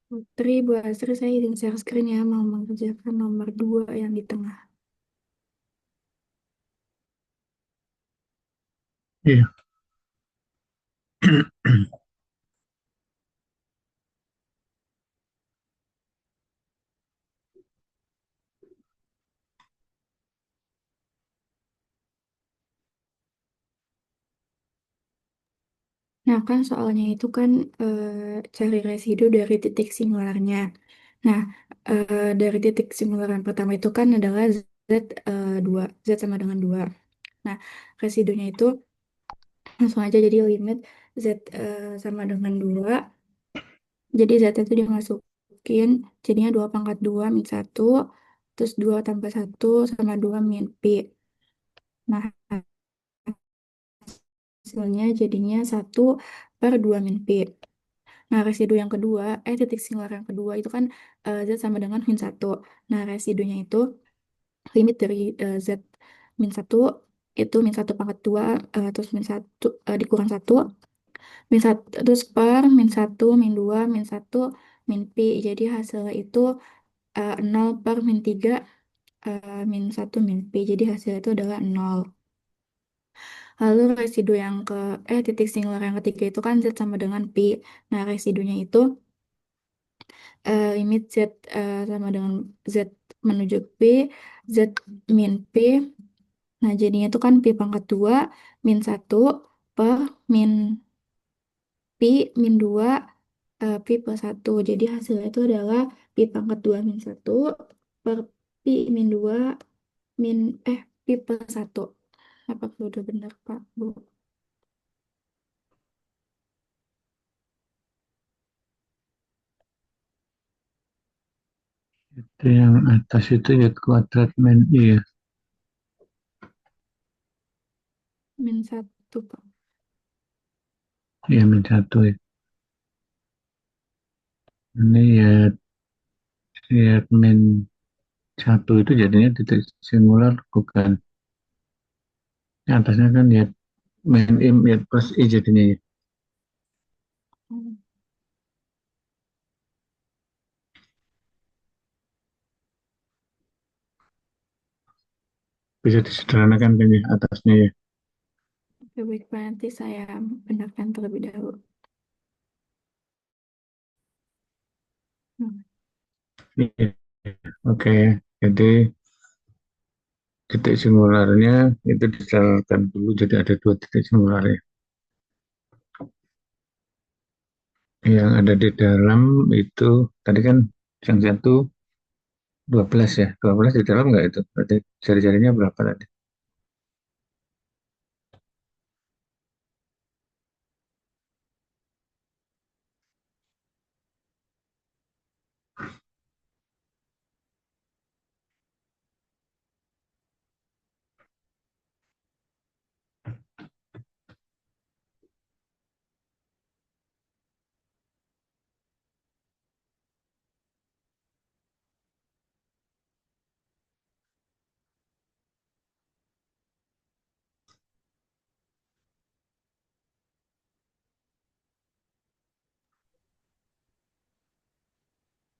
Putri, Bu Asri, saya izin share screen ya, mau mengerjakan nomor 2 yang di tengah. Iya. Nah, kan soalnya itu kan cari residu dari titik singularnya. Nah, dari titik singular yang pertama itu kan adalah Z, 2, Z sama dengan 2. Nah, residunya itu langsung aja jadi limit Z sama dengan 2. Jadi Z itu dimasukin, jadinya 2 pangkat 2 min 1, terus 2 tambah 1 sama 2 min Pi. Nah, hasilnya jadinya 1/2 min Pi. Nah, residu yang kedua, titik singular yang kedua itu kan Z sama dengan min 1. Nah, residunya itu limit dari Z min 1 itu min 1 pangkat 2, terus min 1 dikurang 1, min 1, terus per min 1, min 2, min 1, min Pi. Jadi hasilnya itu 0 per min 3, min 1, min Pi. Jadi hasilnya itu adalah 0. Lalu residu yang titik singular yang ketiga itu kan Z sama dengan Pi. Nah, residunya itu limit Z sama dengan Z menuju P, Z min P. Nah, jadinya itu kan P pangkat 2 min 1 per min Pi min 2 Pi plus 1. Jadi hasilnya itu adalah Pi pangkat 2 min 1 per Pi min 2 min Pi plus 1. Apakah udah benar, Pak, Bu? Itu yang atas itu ya kuadrat min I ya. Min 1, Pak. Ya min satu ya. Ini ya, ya min satu itu jadinya titik singular bukan. Yang atasnya kan ya min I ya plus I jadinya ya. Hmm. Bisa disederhanakan kan ya atasnya ya. Oke, baik, Pak. Nanti saya benarkan terlebih dahulu. Hmm. Iya. Oke, jadi titik singularnya itu dijalankan dulu jadi ada dua titik singular ya. Yang ada di dalam itu tadi kan yang satu 12 ya. 12 di dalam nggak itu? Berarti jari-jarinya berapa tadi?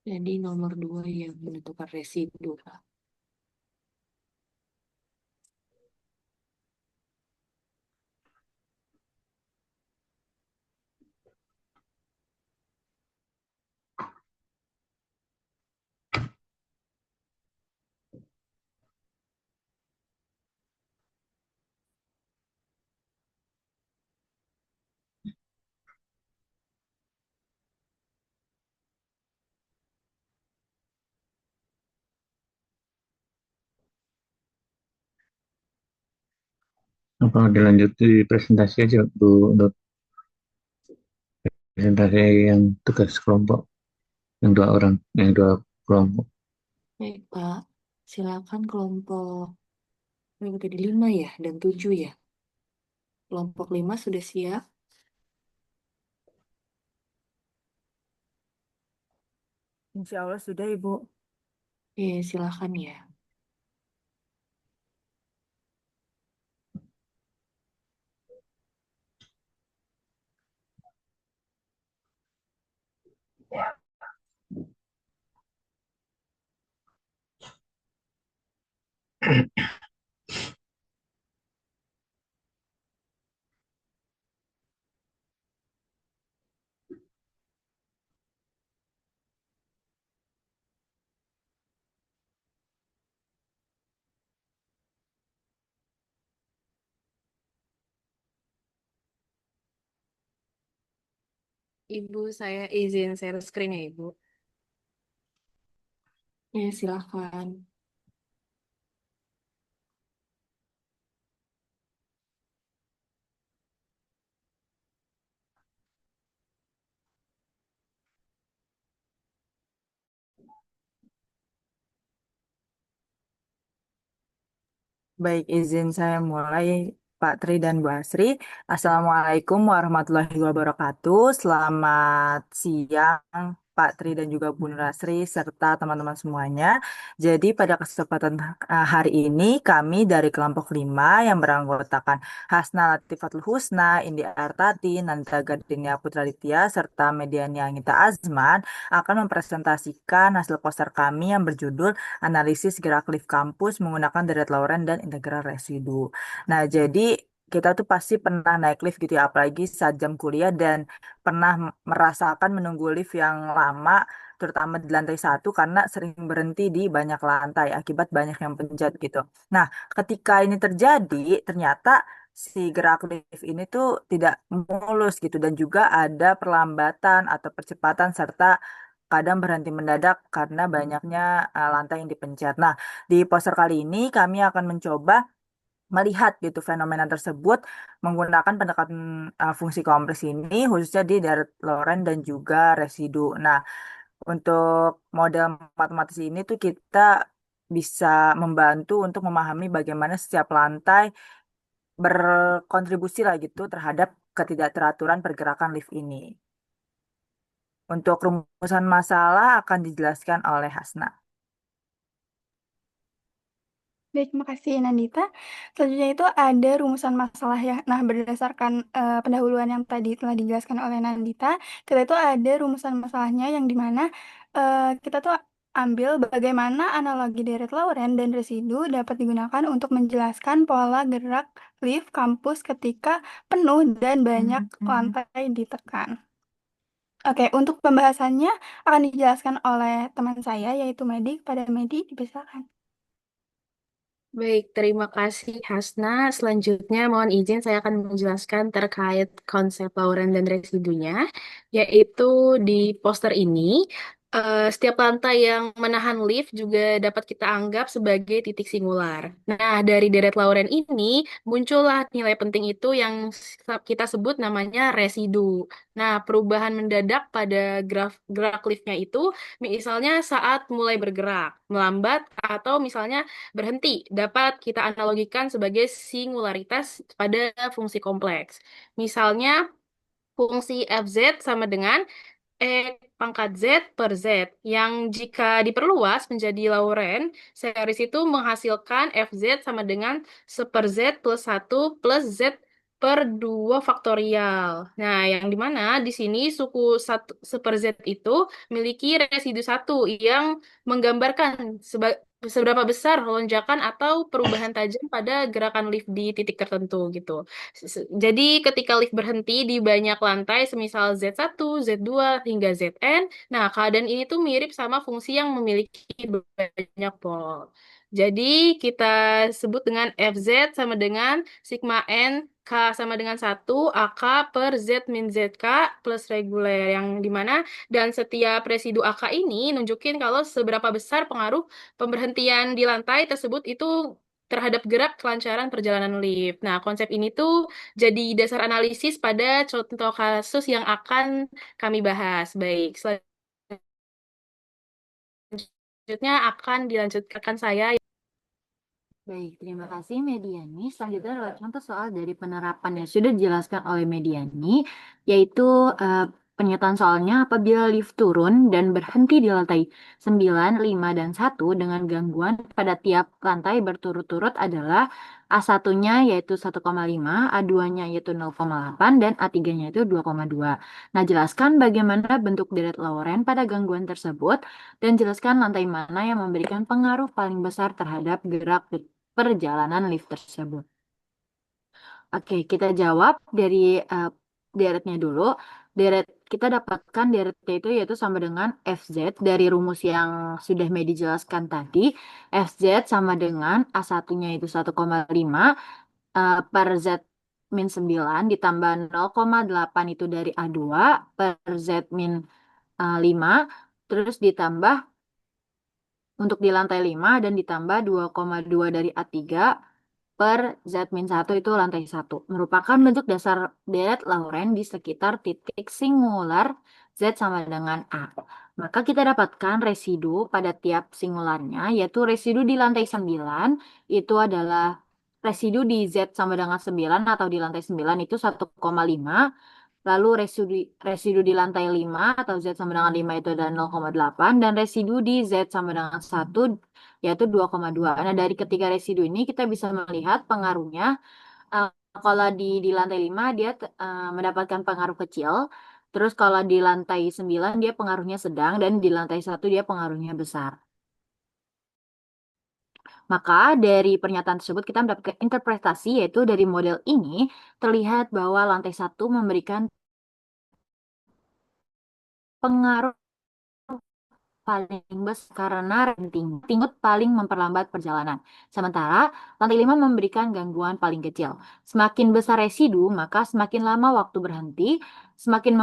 Jadi nomor 2 yang menentukan residu, Pak. Apa dilanjut di presentasi aja Bu, untuk presentasi yang tugas kelompok yang 2 orang, yang 2 kelompok. Baik, Pak. Silakan kelompok berapa tadi 5 ya dan 7 ya. Kelompok 5 sudah siap. Insya Allah sudah, Ibu. Silakan ya. Ibu, saya izin share screen ya, Ibu. Silakan. Baik, izin saya mulai, Pak Tri dan Bu Asri. Assalamualaikum warahmatullahi wabarakatuh. Selamat siang, Pak Tri dan juga Bu Nur Asri, serta teman-teman semuanya. Jadi pada kesempatan hari ini, kami dari kelompok 5 yang beranggotakan Hasna Latifatul Husna, Indi Artati, Nanda Gardenia Putra Ditya, serta Mediani Anggita Azman akan mempresentasikan hasil poster kami yang berjudul Analisis Gerak Lift Kampus menggunakan Direct Lauren dan Integral Residu. Nah, jadi kita tuh pasti pernah naik lift gitu ya, apalagi saat jam kuliah dan pernah merasakan menunggu lift yang lama, terutama di lantai 1 karena sering berhenti di banyak lantai akibat banyak yang pencet gitu. Nah, ketika ini terjadi, ternyata si gerak lift ini tuh tidak mulus gitu dan juga ada perlambatan atau percepatan serta kadang berhenti mendadak karena banyaknya lantai yang dipencet. Nah, di poster kali ini kami akan mencoba melihat gitu fenomena tersebut menggunakan pendekatan fungsi kompres ini khususnya di Direct Lauren dan juga residu. Nah, untuk model matematis ini tuh kita bisa membantu untuk memahami bagaimana setiap lantai berkontribusi lah gitu terhadap ketidakteraturan pergerakan lift ini. Untuk rumusan masalah akan dijelaskan oleh Hasna. Baik, makasih Nandita. Selanjutnya itu ada rumusan masalah ya. Nah, berdasarkan pendahuluan yang tadi telah dijelaskan oleh Nandita, kita itu ada rumusan masalahnya yang dimana kita tuh ambil bagaimana analogi deret Lauren dan residu dapat digunakan untuk menjelaskan pola gerak lift kampus ketika penuh dan banyak lantai ditekan. Oke, untuk pembahasannya akan dijelaskan oleh teman saya yaitu Medi. Pada Medi, dipersilakan. Baik, terima kasih Hasna. Selanjutnya mohon izin saya akan menjelaskan terkait konsep Lauren dan residunya, yaitu di poster ini, setiap lantai yang menahan lift juga dapat kita anggap sebagai titik singular. Nah, dari deret Lauren ini muncullah nilai penting itu yang kita sebut namanya residu. Nah, perubahan mendadak pada gerak liftnya itu, misalnya saat mulai bergerak, melambat, atau misalnya berhenti dapat kita analogikan sebagai singularitas pada fungsi kompleks. Misalnya, fungsi fz sama dengan pangkat z per z, yang jika diperluas menjadi Lauren, series itu menghasilkan fz sama dengan 1/z plus 1 plus z per 2 faktorial. Nah, yang dimana di sini suku 1 super Z itu memiliki residu 1 yang menggambarkan seberapa besar lonjakan atau perubahan tajam pada gerakan lift di titik tertentu gitu. Jadi ketika lift berhenti di banyak lantai, semisal Z1, Z2, hingga Zn, nah keadaan ini tuh mirip sama fungsi yang memiliki banyak pol. Jadi kita sebut dengan Fz sama dengan sigma N K sama dengan 1 AK per Z min ZK plus reguler yang dimana dan setiap residu AK ini nunjukin kalau seberapa besar pengaruh pemberhentian di lantai tersebut itu terhadap gerak kelancaran perjalanan lift. Nah, konsep ini tuh jadi dasar analisis pada contoh kasus yang akan kami bahas. Baik, selanjutnya akan dilanjutkan saya. Baik, terima kasih Mediani. Selanjutnya adalah contoh soal dari penerapan yang sudah dijelaskan oleh Mediani, yaitu eh, pernyataan soalnya apabila lift turun dan berhenti di lantai 9, 5, dan 1 dengan gangguan pada tiap lantai berturut-turut adalah A1-nya yaitu 1,5, A2-nya yaitu 0,8, dan A3-nya itu 2,2. Nah, jelaskan bagaimana bentuk deret Lorentz pada gangguan tersebut dan jelaskan lantai mana yang memberikan pengaruh paling besar terhadap gerak perjalanan lift tersebut. Oke, kita jawab dari deretnya dulu. Deret kita dapatkan deretnya itu yaitu sama dengan Fz dari rumus yang sudah Medi jelaskan tadi. Fz sama dengan A1-nya itu 1,5 per Z min 9 ditambah 0,8 itu dari A2 per Z min 5 terus ditambah untuk di lantai 5 dan ditambah 2,2 dari A3 per Z-1 itu lantai 1. Merupakan bentuk dasar deret Lorentz di sekitar titik singular Z sama dengan A. Maka kita dapatkan residu pada tiap singularnya, yaitu residu di lantai 9 itu adalah residu di Z sama dengan 9 atau di lantai 9 itu 1,5. Lalu residu di lantai 5 atau Z sama dengan 5 itu ada 0,8 dan residu di Z sama dengan 1 yaitu 2,2. Nah, dari ketiga residu ini kita bisa melihat pengaruhnya. Eh, Kalau di lantai 5 dia mendapatkan pengaruh kecil. Terus kalau di lantai 9 dia pengaruhnya sedang dan di lantai 1 dia pengaruhnya besar. Maka dari pernyataan tersebut kita mendapatkan interpretasi yaitu dari model ini terlihat bahwa lantai 1 memberikan pengaruh paling besar karena renting tinggut paling memperlambat perjalanan. Sementara lantai 5 memberikan gangguan paling kecil. Semakin besar residu, maka semakin lama waktu berhenti, semakin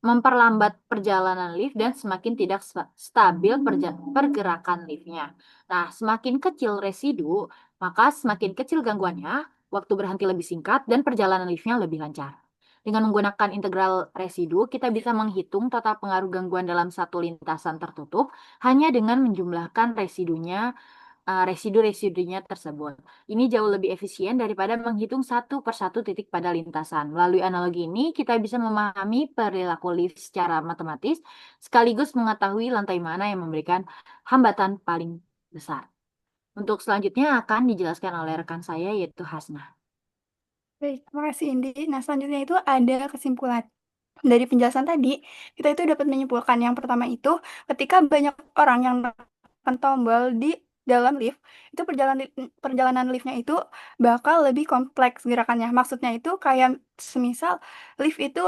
memperlambat perjalanan lift dan semakin tidak stabil pergerakan liftnya. Nah, semakin kecil residu, maka semakin kecil gangguannya, waktu berhenti lebih singkat dan perjalanan liftnya lebih lancar. Dengan menggunakan integral residu, kita bisa menghitung total pengaruh gangguan dalam satu lintasan tertutup hanya dengan menjumlahkan residu-residunya tersebut. Ini jauh lebih efisien daripada menghitung satu persatu titik pada lintasan. Melalui analogi ini, kita bisa memahami perilaku lift secara matematis, sekaligus mengetahui lantai mana yang memberikan hambatan paling besar. Untuk selanjutnya akan dijelaskan oleh rekan saya, yaitu Hasna. Baik, terima kasih Indi. Nah, selanjutnya itu ada kesimpulan. Dari penjelasan tadi, kita itu dapat menyimpulkan yang pertama itu, ketika banyak orang yang menekan tombol di dalam lift, itu perjalanan liftnya itu bakal lebih kompleks gerakannya. Maksudnya itu kayak semisal lift itu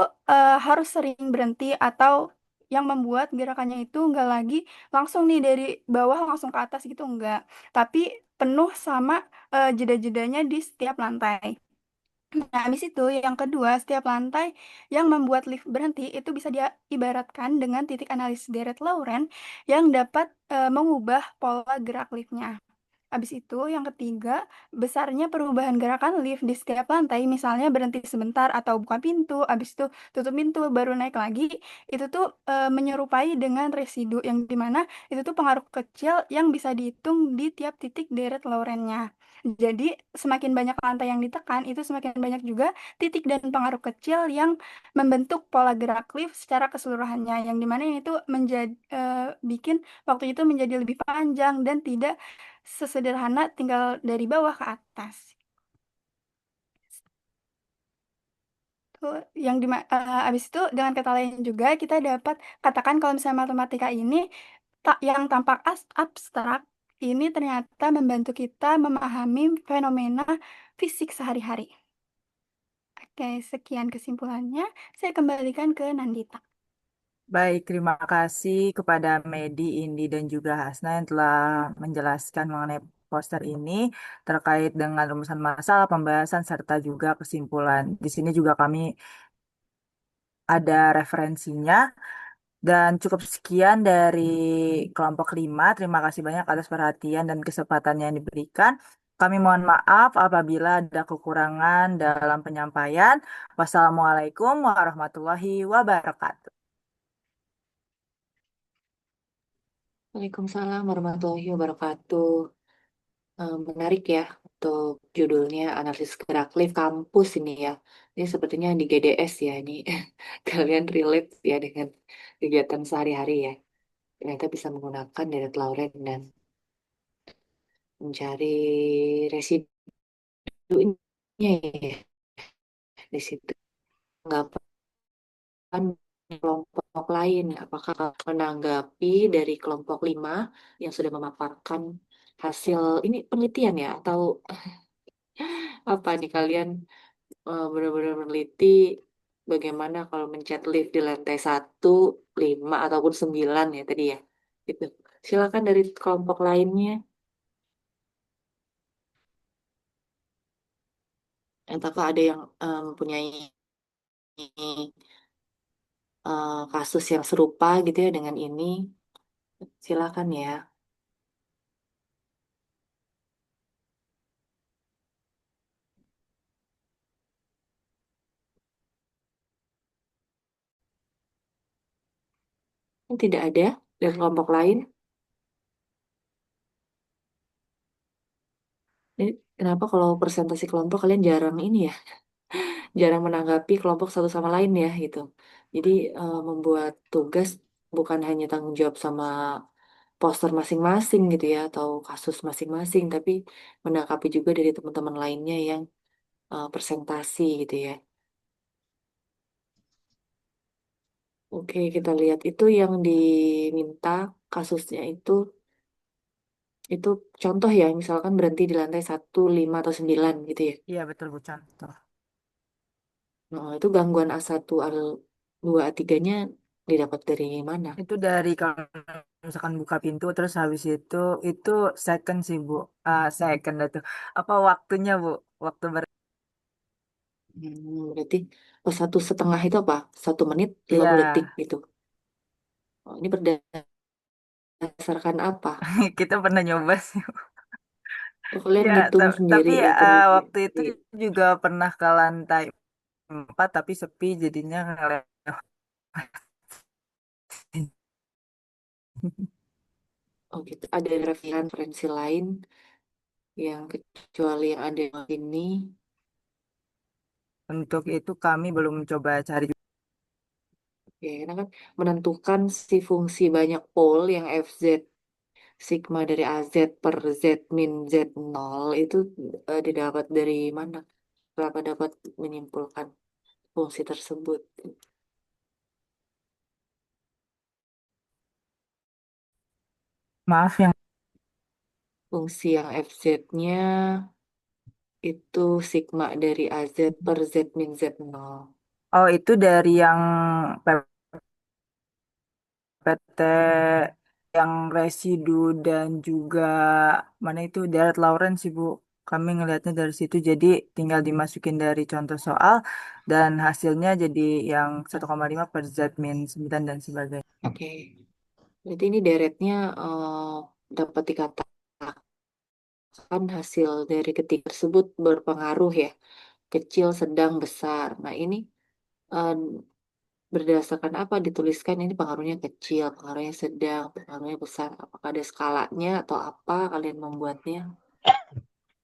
harus sering berhenti atau yang membuat gerakannya itu nggak lagi langsung nih dari bawah langsung ke atas gitu, enggak. Tapi penuh sama jeda-jedanya di setiap lantai. Nah, habis itu yang kedua, setiap lantai yang membuat lift berhenti itu bisa diibaratkan dengan titik analisis deret Lorentz yang dapat mengubah pola gerak liftnya. Habis itu yang ketiga, besarnya perubahan gerakan lift di setiap lantai, misalnya berhenti sebentar atau buka pintu, habis itu tutup pintu baru naik lagi, itu tuh menyerupai dengan residu yang dimana itu tuh pengaruh kecil yang bisa dihitung di tiap titik deret Lorentz-nya. Jadi semakin banyak lantai yang ditekan, itu semakin banyak juga titik dan pengaruh kecil yang membentuk pola gerak lift secara keseluruhannya, yang dimana ini tuh menjadi bikin waktu itu menjadi lebih panjang dan tidak sesederhana tinggal dari bawah ke atas. Tuh, abis itu dengan kata lain juga kita dapat katakan kalau misalnya matematika ini yang tampak abstrak ini ternyata membantu kita memahami fenomena fisik sehari-hari. Oke, sekian kesimpulannya. Saya kembalikan ke Nandita. Baik, terima kasih kepada Medi, Indi, dan juga Hasna yang telah menjelaskan mengenai poster ini terkait dengan rumusan masalah, pembahasan, serta juga kesimpulan. Di sini juga kami ada referensinya. Dan cukup sekian dari kelompok 5. Terima kasih banyak atas perhatian dan kesempatan yang diberikan. Kami mohon maaf apabila ada kekurangan dalam penyampaian. Wassalamualaikum warahmatullahi wabarakatuh. Waalaikumsalam warahmatullahi wabarakatuh. Menarik ya untuk judulnya analisis gerak lift kampus ini ya. Ini sepertinya di GDS ya ini. Kalian relate ya dengan kegiatan sehari-hari ya. Ternyata bisa menggunakan Direct Lauren dan mencari residunya ya di situ. Anggapan kelompok lain, apakah menanggapi dari kelompok 5 yang sudah memaparkan hasil ini penelitian ya atau apa nih kalian benar-benar meneliti bagaimana kalau mencet lift di lantai 1, 5 ataupun 9 ya tadi ya. Gitu. Silakan dari kelompok lainnya. Apakah ada yang mempunyai kasus yang serupa gitu ya dengan ini? Silakan ya. Tidak ada dari kelompok lain. Ini kenapa kalau presentasi kelompok kalian jarang ini ya? Jarang menanggapi kelompok satu sama lain ya gitu. Jadi membuat tugas bukan hanya tanggung jawab sama poster masing-masing gitu ya atau kasus masing-masing, tapi menanggapi juga dari teman-teman lainnya yang presentasi gitu ya. Oke, kita lihat itu yang diminta kasusnya itu contoh ya, misalkan berhenti di lantai 1, 5 atau 9 gitu ya. Iya, betul Bu Contoh. Nah, itu gangguan A1, A2, A3-nya didapat dari mana? Itu dari kalau misalkan buka pintu terus habis itu second sih Bu. Second itu. Apa waktunya Bu? Waktu Berarti oh, 1,5 itu apa? 1 menit, Iya, 50 detik gitu. Oh, ini berdasarkan apa? kita pernah nyoba sih. Oh, kalian Iya, ngitung sendiri tapi gitu. waktu itu juga pernah ke lantai 4 tapi sepi jadinya ngelewatin. Oh gitu. Ada referensi lain yang kecuali yang ada ini. Untuk itu kami belum coba cari. Ya, karena kan menentukan si fungsi banyak pol yang FZ sigma dari AZ per Z min Z0 itu didapat dari mana? Berapa dapat menyimpulkan fungsi tersebut? Maaf yang Fungsi yang FZ-nya itu sigma dari AZ per Z min Z0. itu dari yang PT yang residu dan juga mana itu Deret Lawrence sih Bu. Kami ngelihatnya dari situ jadi tinggal dimasukin dari contoh soal dan hasilnya jadi yang 1,5 per Z min 9 dan sebagainya. Oke, berarti ini deretnya dapat dikatakan hasil dari ketiga tersebut berpengaruh ya, kecil, sedang, besar. Nah, ini eh, berdasarkan apa dituliskan ini pengaruhnya kecil, pengaruhnya sedang, pengaruhnya besar. Apakah ada skalanya atau apa kalian membuatnya?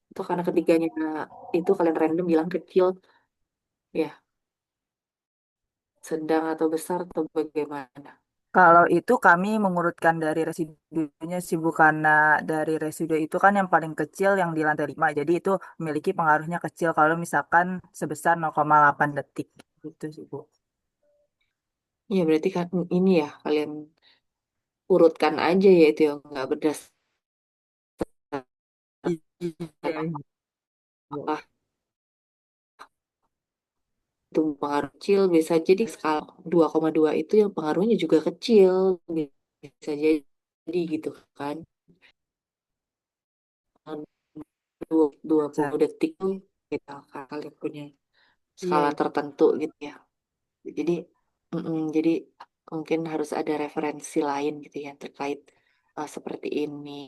Itu karena ketiganya itu kalian random bilang kecil, ya, sedang atau besar atau bagaimana? Kalau itu kami mengurutkan dari residunya sih Bu karena dari residu itu kan yang paling kecil yang di lantai 5. Jadi itu memiliki pengaruhnya kecil kalau misalkan sebesar 0,8 detik. Gitu sih, Bu. Ya berarti kan ini ya kalian urutkan aja ya itu yang nggak berdasarkan Iya, Bu. apakah itu pengaruh kecil, bisa jadi skala 2,2 itu yang pengaruhnya juga kecil, bisa jadi gitu kan. Dua Sa- puluh detik tuh kita kalian punya Iya, skala iya. tertentu gitu ya. Jadi jadi mungkin harus ada referensi lain gitu ya terkait seperti ini,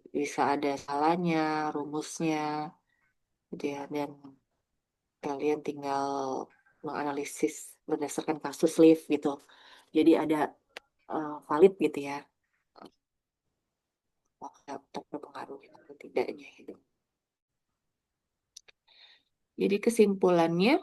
bisa ada skalanya, rumusnya gitu ya, dan kalian tinggal menganalisis berdasarkan kasus lift gitu. Jadi ada valid gitu ya, apakah terpengaruh atau tidaknya gitu. Jadi kesimpulannya,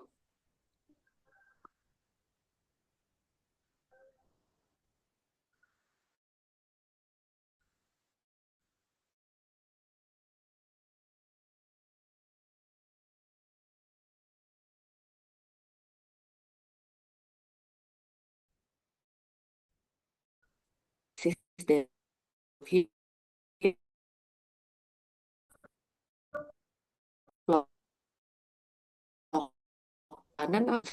sistem kanan atau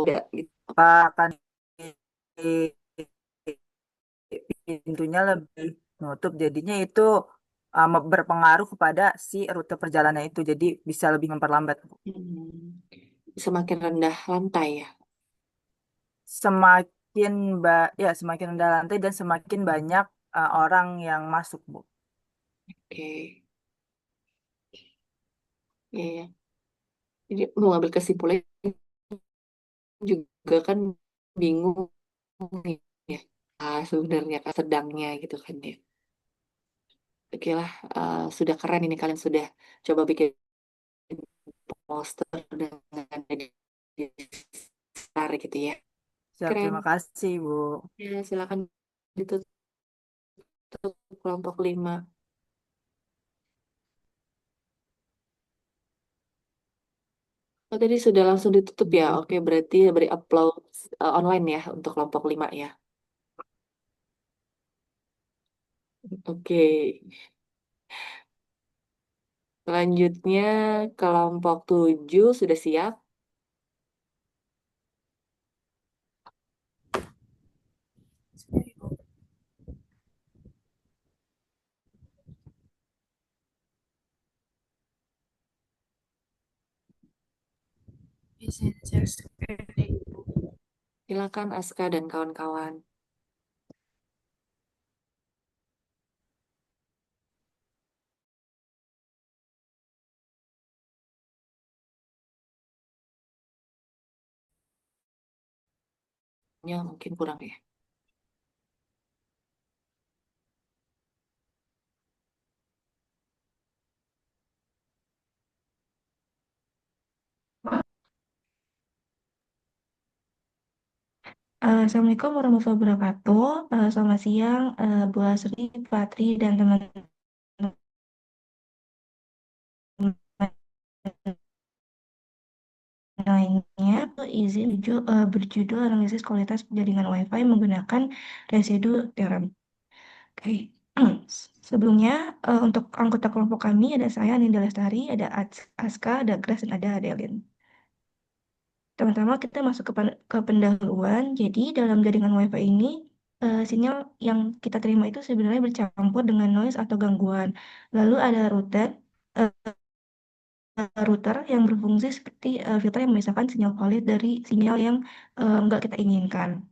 tidak gitu. Pak, kan pintunya lebih nutup, jadinya itu berpengaruh kepada si rute perjalanan itu, jadi bisa lebih memperlambat. Semakin rendah lantai ya. Semakin semakin rendah lantai dan semakin banyak orang yang masuk, Bu. Oke. Iya, ya. Jadi mau ngambil kesimpulan juga kan bingung nih ya. Sebenarnya kan sedangnya gitu kan ya. Oke lah, sudah keren ini kalian sudah coba bikin poster dengan star gitu ya. Siap, Keren. terima kasih, Bu. Ya, silakan ditutup kelompok 5. Oh, tadi sudah langsung ditutup ya. Oke, berarti beri upload online ya untuk kelompok 5 ya. Oke. Selanjutnya kelompok 7 sudah siap. Izin share screen. Silakan Aska dan kawan-kawan. Ya, mungkin kurang ya. Assalamualaikum warahmatullahi wabarakatuh. Selamat siang, Bu Asri, Patri, dan teman-teman lainnya. Aku izin berjudul analisis kualitas jaringan WiFi menggunakan residu teorem. Oke. Sebelumnya, untuk anggota kelompok kami ada saya, Ninda Lestari, ada Aska, ada Grace, dan ada Adelin. Pertama kita masuk ke pendahuluan. Jadi dalam jaringan WiFi ini sinyal yang kita terima itu sebenarnya bercampur dengan noise atau gangguan. Lalu ada router yang berfungsi seperti filter yang memisahkan sinyal valid dari sinyal yang enggak kita inginkan.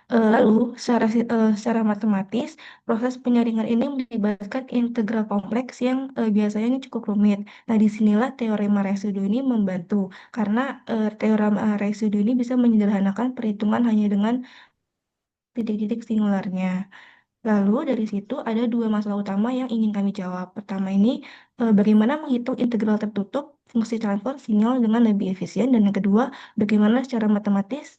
Lalu secara matematis proses penyaringan ini melibatkan integral kompleks yang biasanya ini cukup rumit. Nah, disinilah teorema residu ini membantu karena teorema residu ini bisa menyederhanakan perhitungan hanya dengan titik-titik singularnya. Lalu dari situ ada dua masalah utama yang ingin kami jawab. Pertama ini bagaimana menghitung integral tertutup fungsi transfer sinyal dengan lebih efisien, dan yang kedua bagaimana secara matematis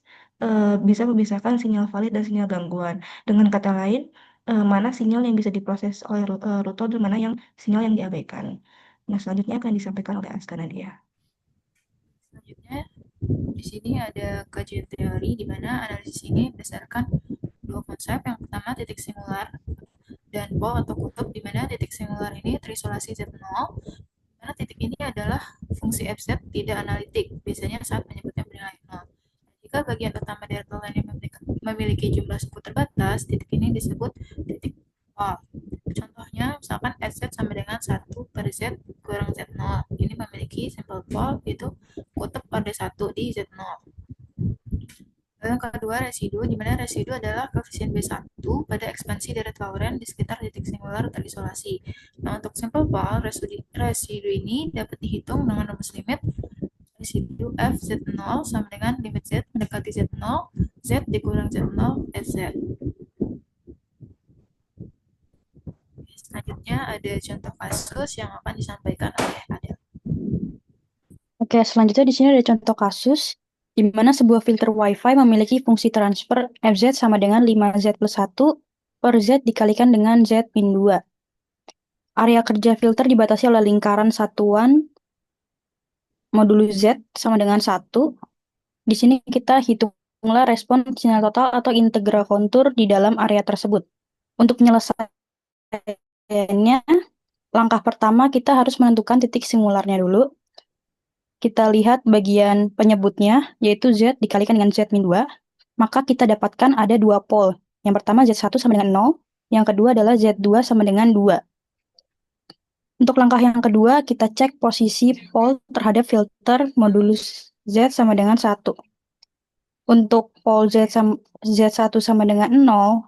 bisa memisahkan sinyal valid dan sinyal gangguan. Dengan kata lain, mana sinyal yang bisa diproses oleh router dan mana yang sinyal yang diabaikan. Nah, selanjutnya akan disampaikan oleh Aska Nadia. Selanjutnya, di sini ada kajian teori di mana analisis ini berdasarkan dua konsep. Yang pertama, titik singular dan pol atau kutub, di mana titik singular ini terisolasi Z0, karena titik ini adalah fungsi FZ tidak analitik, biasanya saat menyebutnya bernilai 0. Jika bagian utama dari lain memiliki jumlah suku terbatas, titik ini disebut titik pol. Contohnya, misalkan SZ sama dengan 1 per Z kurang Z0. Ini memiliki simple pol, yaitu kutub pada 1 di Z0. Lalu yang kedua, residu, di mana residu adalah koefisien B1 pada ekspansi dari Laurent di sekitar titik singular terisolasi. Nah, untuk simple pol, residu ini dapat dihitung dengan rumus limit residu f z0 sama dengan limit z mendekati z0, z dikurang z0, sz. Selanjutnya ada contoh kasus yang akan disampaikan oleh Adel. Oke, selanjutnya di sini ada contoh kasus di mana sebuah filter Wi-Fi memiliki fungsi transfer Fz sama dengan 5Z plus 1 per Z dikalikan dengan Z min 2. Area kerja filter dibatasi oleh lingkaran satuan modulus Z sama dengan 1. Di sini kita hitunglah respon sinyal total atau integral kontur di dalam area tersebut. Untuk menyelesaikannya, langkah pertama kita harus menentukan titik singularnya dulu. Kita lihat bagian penyebutnya, yaitu Z dikalikan dengan Z min 2, maka kita dapatkan ada dua pol. Yang pertama Z1 sama dengan 0, yang kedua adalah Z2 sama dengan 2. Untuk langkah yang kedua, kita cek posisi pol terhadap filter modulus Z sama dengan 1. Untuk pol Z1 sama dengan 0,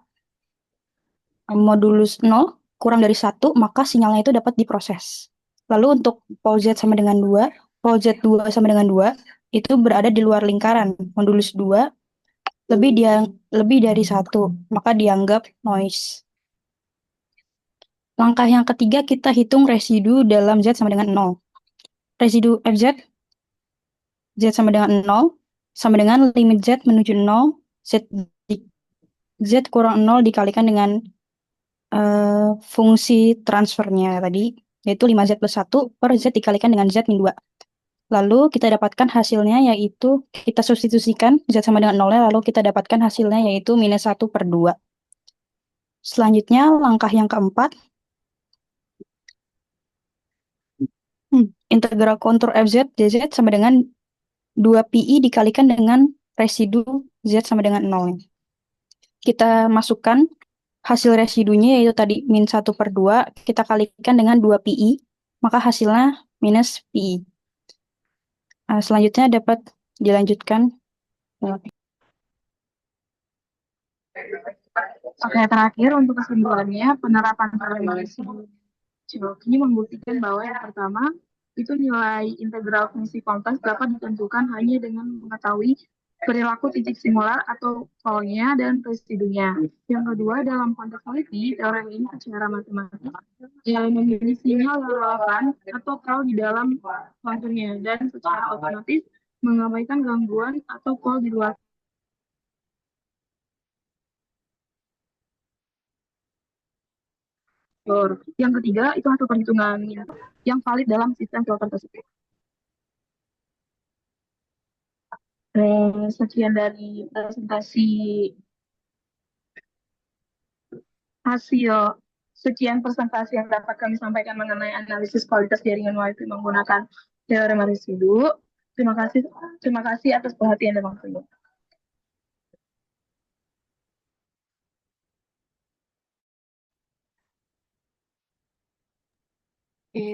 modulus 0 kurang dari 1, maka sinyalnya itu dapat diproses. Lalu untuk pol Z sama dengan 2, pol Z2 sama dengan 2, itu berada di luar lingkaran. Modulus 2 lebih dari 1, maka dianggap noise. Langkah yang ketiga, kita hitung residu dalam Z sama dengan 0. Residu FZ, Z sama dengan 0, sama dengan limit Z menuju 0, Z kurang 0 dikalikan dengan fungsi transfernya tadi, yaitu 5Z plus 1 per Z dikalikan dengan Z min 2. Lalu kita dapatkan hasilnya, yaitu kita substitusikan Z sama dengan 0, lalu kita dapatkan hasilnya, yaitu minus 1 per 2. Selanjutnya, langkah yang keempat, integral kontur FZ dz sama dengan 2pi dikalikan dengan residu Z sama dengan 0. Kita masukkan hasil residunya, yaitu tadi min 1 per 2, kita kalikan dengan 2pi, maka hasilnya minus pi. Selanjutnya dapat dilanjutkan. Oke, terakhir untuk kesimpulannya, penerapan teorema residu ini membuktikan bahwa yang pertama, itu nilai integral fungsi kompleks dapat ditentukan hanya dengan mengetahui perilaku titik singular atau polnya dan residunya. Yang kedua, dalam konteks teliti, teorema ini secara matematik yang memilih sinyal yang relevan atau pol di dalam konturnya dan secara otomatis mengabaikan gangguan atau pol di luar. Yang ketiga, itu hasil perhitungan yang valid dalam sistem filter tersebut. Sekian dari presentasi hasil sekian presentasi yang dapat kami sampaikan mengenai analisis kualitas jaringan WiFi menggunakan teorema residu. Terima kasih atas perhatian dan waktunya.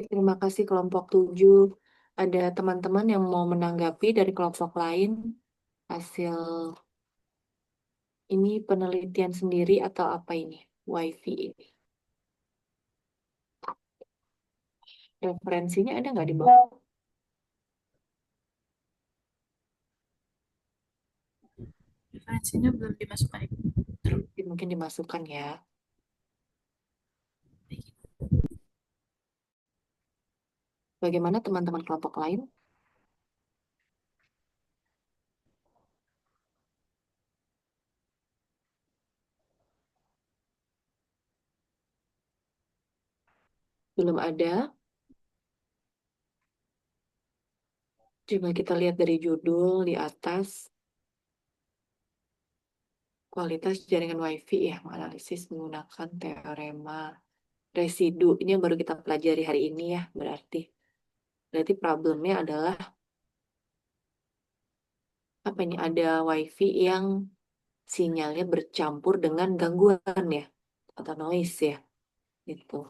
Terima kasih kelompok 7. Ada teman-teman yang mau menanggapi dari kelompok lain hasil ini penelitian sendiri atau apa ini? WiFi ini. Referensinya ada nggak di bawah? Referensinya belum dimasukkan. Mungkin dimasukkan ya. Bagaimana teman-teman kelompok lain? Belum ada. Coba kita lihat dari judul di atas. Kualitas jaringan WiFi ya, analisis menggunakan teorema residu. Ini yang baru kita pelajari hari ini ya, berarti. Berarti problemnya adalah apa ini? Ada WiFi yang sinyalnya bercampur dengan gangguan ya, atau noise ya, gitu.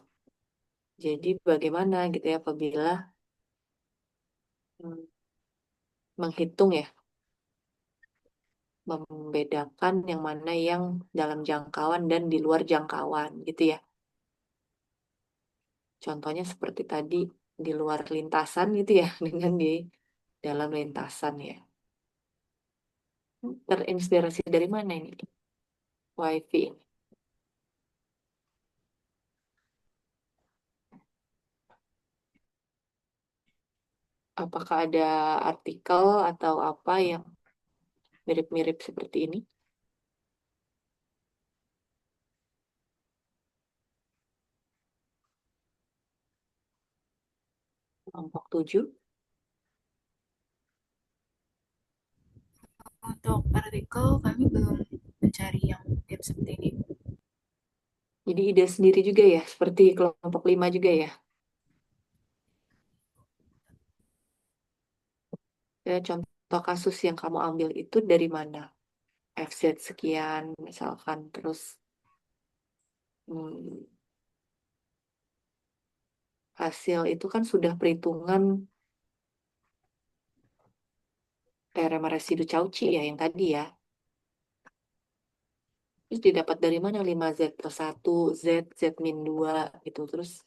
Jadi bagaimana gitu ya apabila hmm, menghitung ya, membedakan yang mana yang dalam jangkauan dan di luar jangkauan gitu ya. Contohnya seperti tadi di luar lintasan gitu ya, dengan di dalam lintasan ya. Terinspirasi dari mana ini? WiFi ini. Apakah ada artikel atau apa yang mirip-mirip seperti ini? Kelompok 7. Untuk artikel kami belum mencari yang mirip seperti ini. Jadi ide sendiri juga ya, seperti kelompok 5 juga ya. Ya, contoh kasus yang kamu ambil itu dari mana? FZ sekian, misalkan, terus hmm, hasil itu kan sudah perhitungan teorema residu Cauchy ya, yang tadi ya. Terus didapat dari mana 5Z plus 1, Z, Z min 2 gitu. Terus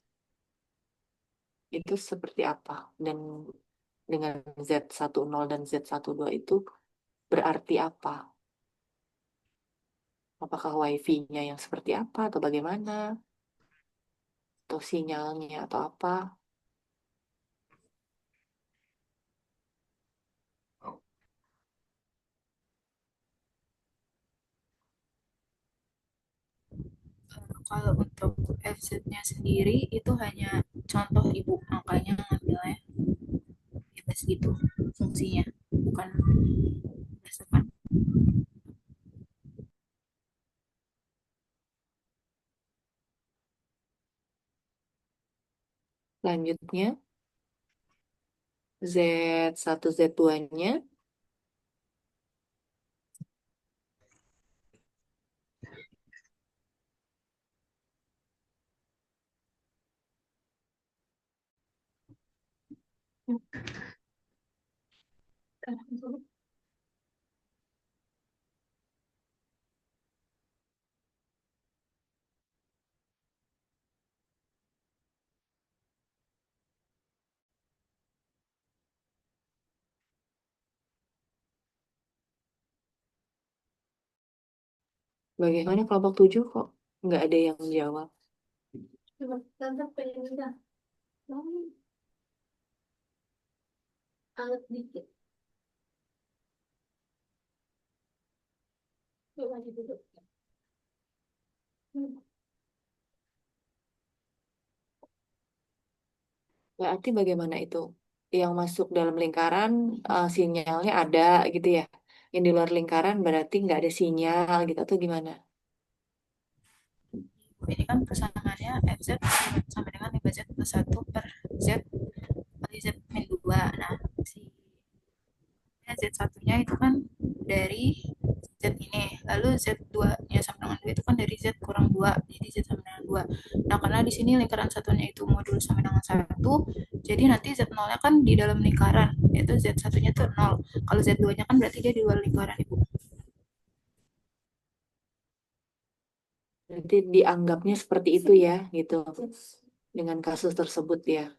itu seperti apa? Dan dengan Z10 dan Z12 itu berarti apa? Apakah WiFi-nya yang seperti apa atau bagaimana? Atau sinyalnya atau apa? Kalau untuk FZ-nya sendiri itu hanya contoh ibu angkanya ngambilnya bebas gitu fungsinya, bukan berdasarkan. Selanjutnya, Z1, Z2-nya. Bagaimana kelompok 7 kok nggak ada yang menjawab? Tante pengen udah. Anget dikit. Coba duduk. Berarti bagaimana itu? Yang masuk dalam lingkaran sinyalnya ada gitu ya. Yang di luar lingkaran berarti nggak ada sinyal gitu atau gimana? Ini kan persamaannya FZ sama dengan 5Z plus 1 per Z kali Z min 2. Nah, si Z1-nya itu kan dari Z ini, lalu Z2-nya sama dengan 2 itu kan dari Z kurang 2, jadi Z sama dengan 2. Nah, karena di sini lingkaran satunya itu modul sama dengan 1, jadi nanti Z0-nya kan di dalam lingkaran, yaitu Z1-nya itu 0. Kalau Z2-nya kan berarti dia di luar lingkaran, Ibu. Berarti dianggapnya seperti itu ya gitu. Dengan kasus tersebut ya.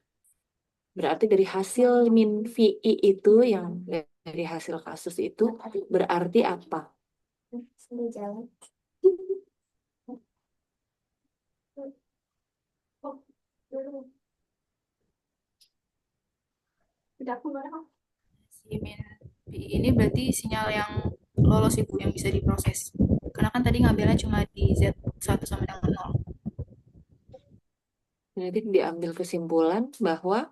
Berarti dari hasil min VI itu yang dari hasil kasus itu berarti apa? Si min PI ini berarti sinyal yang lolos Ibu, yang bisa diproses. Karena kan tadi ngambilnya cuma di Z1 sama dengan 0. Jadi diambil kesimpulan bahwa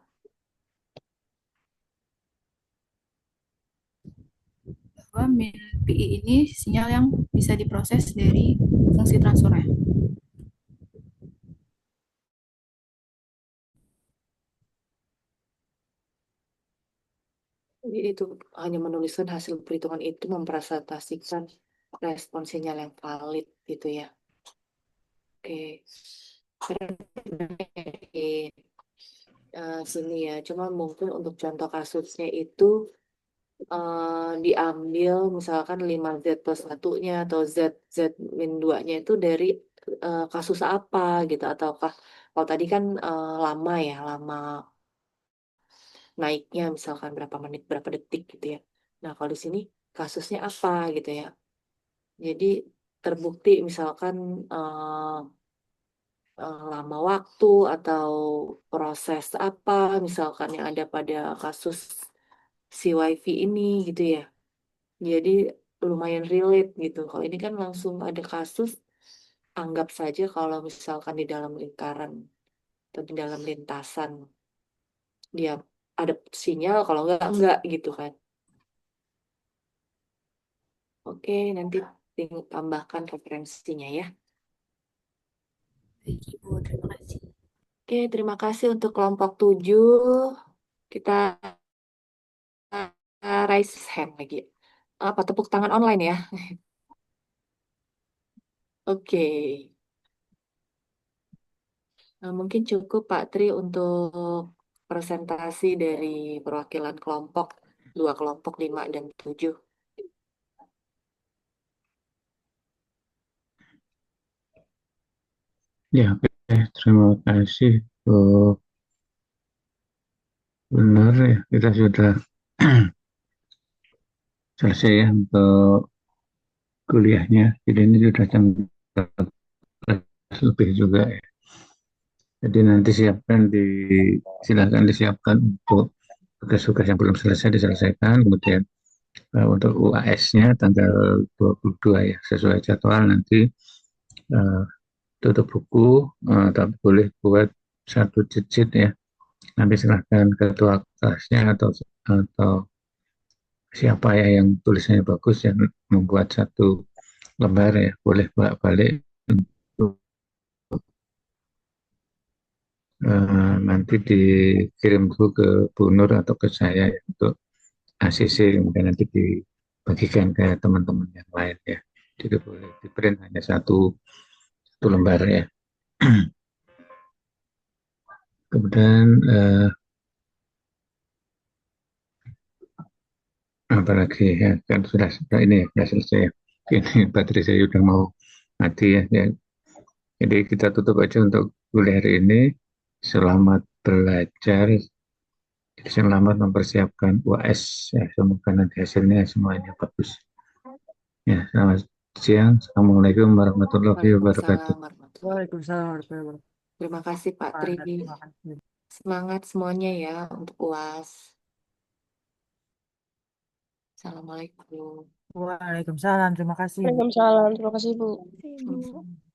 min PI ini sinyal yang bisa diproses dari fungsi transfernya. itu hanya menuliskan hasil perhitungan itu mempresentasikan respon sinyal yang valid gitu ya. Oke. Oke. Sini ya, cuma mungkin untuk contoh kasusnya itu diambil misalkan 5Z plus satunya atau Z min 2-nya itu dari kasus apa gitu, ataukah kalau tadi kan lama ya, lama naiknya misalkan berapa menit, berapa detik gitu ya. Nah, kalau di sini kasusnya apa gitu ya. Jadi terbukti misalkan lama waktu atau proses apa misalkan yang ada pada kasus si wifi ini gitu ya. Jadi lumayan relate gitu. Kalau ini kan langsung ada kasus, anggap saja kalau misalkan di dalam lingkaran atau di dalam lintasan dia ada sinyal, kalau enggak gitu kan. Oke, nanti tambahkan referensinya ya. Baik, Ibu, terima kasih. Oke, terima kasih untuk kelompok 7. Kita raise hand lagi. Apa tepuk tangan online ya? Oke. Nah, mungkin cukup Pak Tri untuk presentasi dari perwakilan kelompok, 2 kelompok 5 dan 7. Ya, oke. Terima kasih. Oh, benar ya, kita sudah selesai ya untuk kuliahnya. Jadi ini sudah jam 11 lebih juga ya. Jadi nanti silakan disiapkan untuk tugas-tugas yang belum selesai diselesaikan. Kemudian untuk UAS-nya tanggal 22 ya, sesuai jadwal nanti tutup buku, tapi boleh buat 1 digit ya. Nanti silahkan ketua kelasnya atau siapa ya yang tulisannya bagus yang membuat 1 lembar ya, boleh bolak-balik untuk nanti dikirim dulu ke Bu Nur atau ke saya ya, untuk ACC, kemudian nanti dibagikan ke teman-teman yang lain ya. Jadi boleh di print hanya satu lembar ya. Kemudian apalagi ya, kan sudah ini ya, sudah selesai ya. Ini baterai saya udah mau mati ya. Jadi kita tutup aja untuk kuliah hari ini. Selamat belajar, selamat mempersiapkan UAS ya. Semoga nanti hasilnya semuanya bagus. Ya, selamat siang. Assalamualaikum warahmatullahi wabarakatuh. Waalaikumsalam warahmatullahi Waalaikumsalam warahmatullahi wabarakatuh. Terima kasih Pak Tri. Terima kasih. Semangat semuanya ya untuk UAS. Assalamualaikum. Waalaikumsalam, terima kasih. Waalaikumsalam, terima kasih Bu. Sama-sama.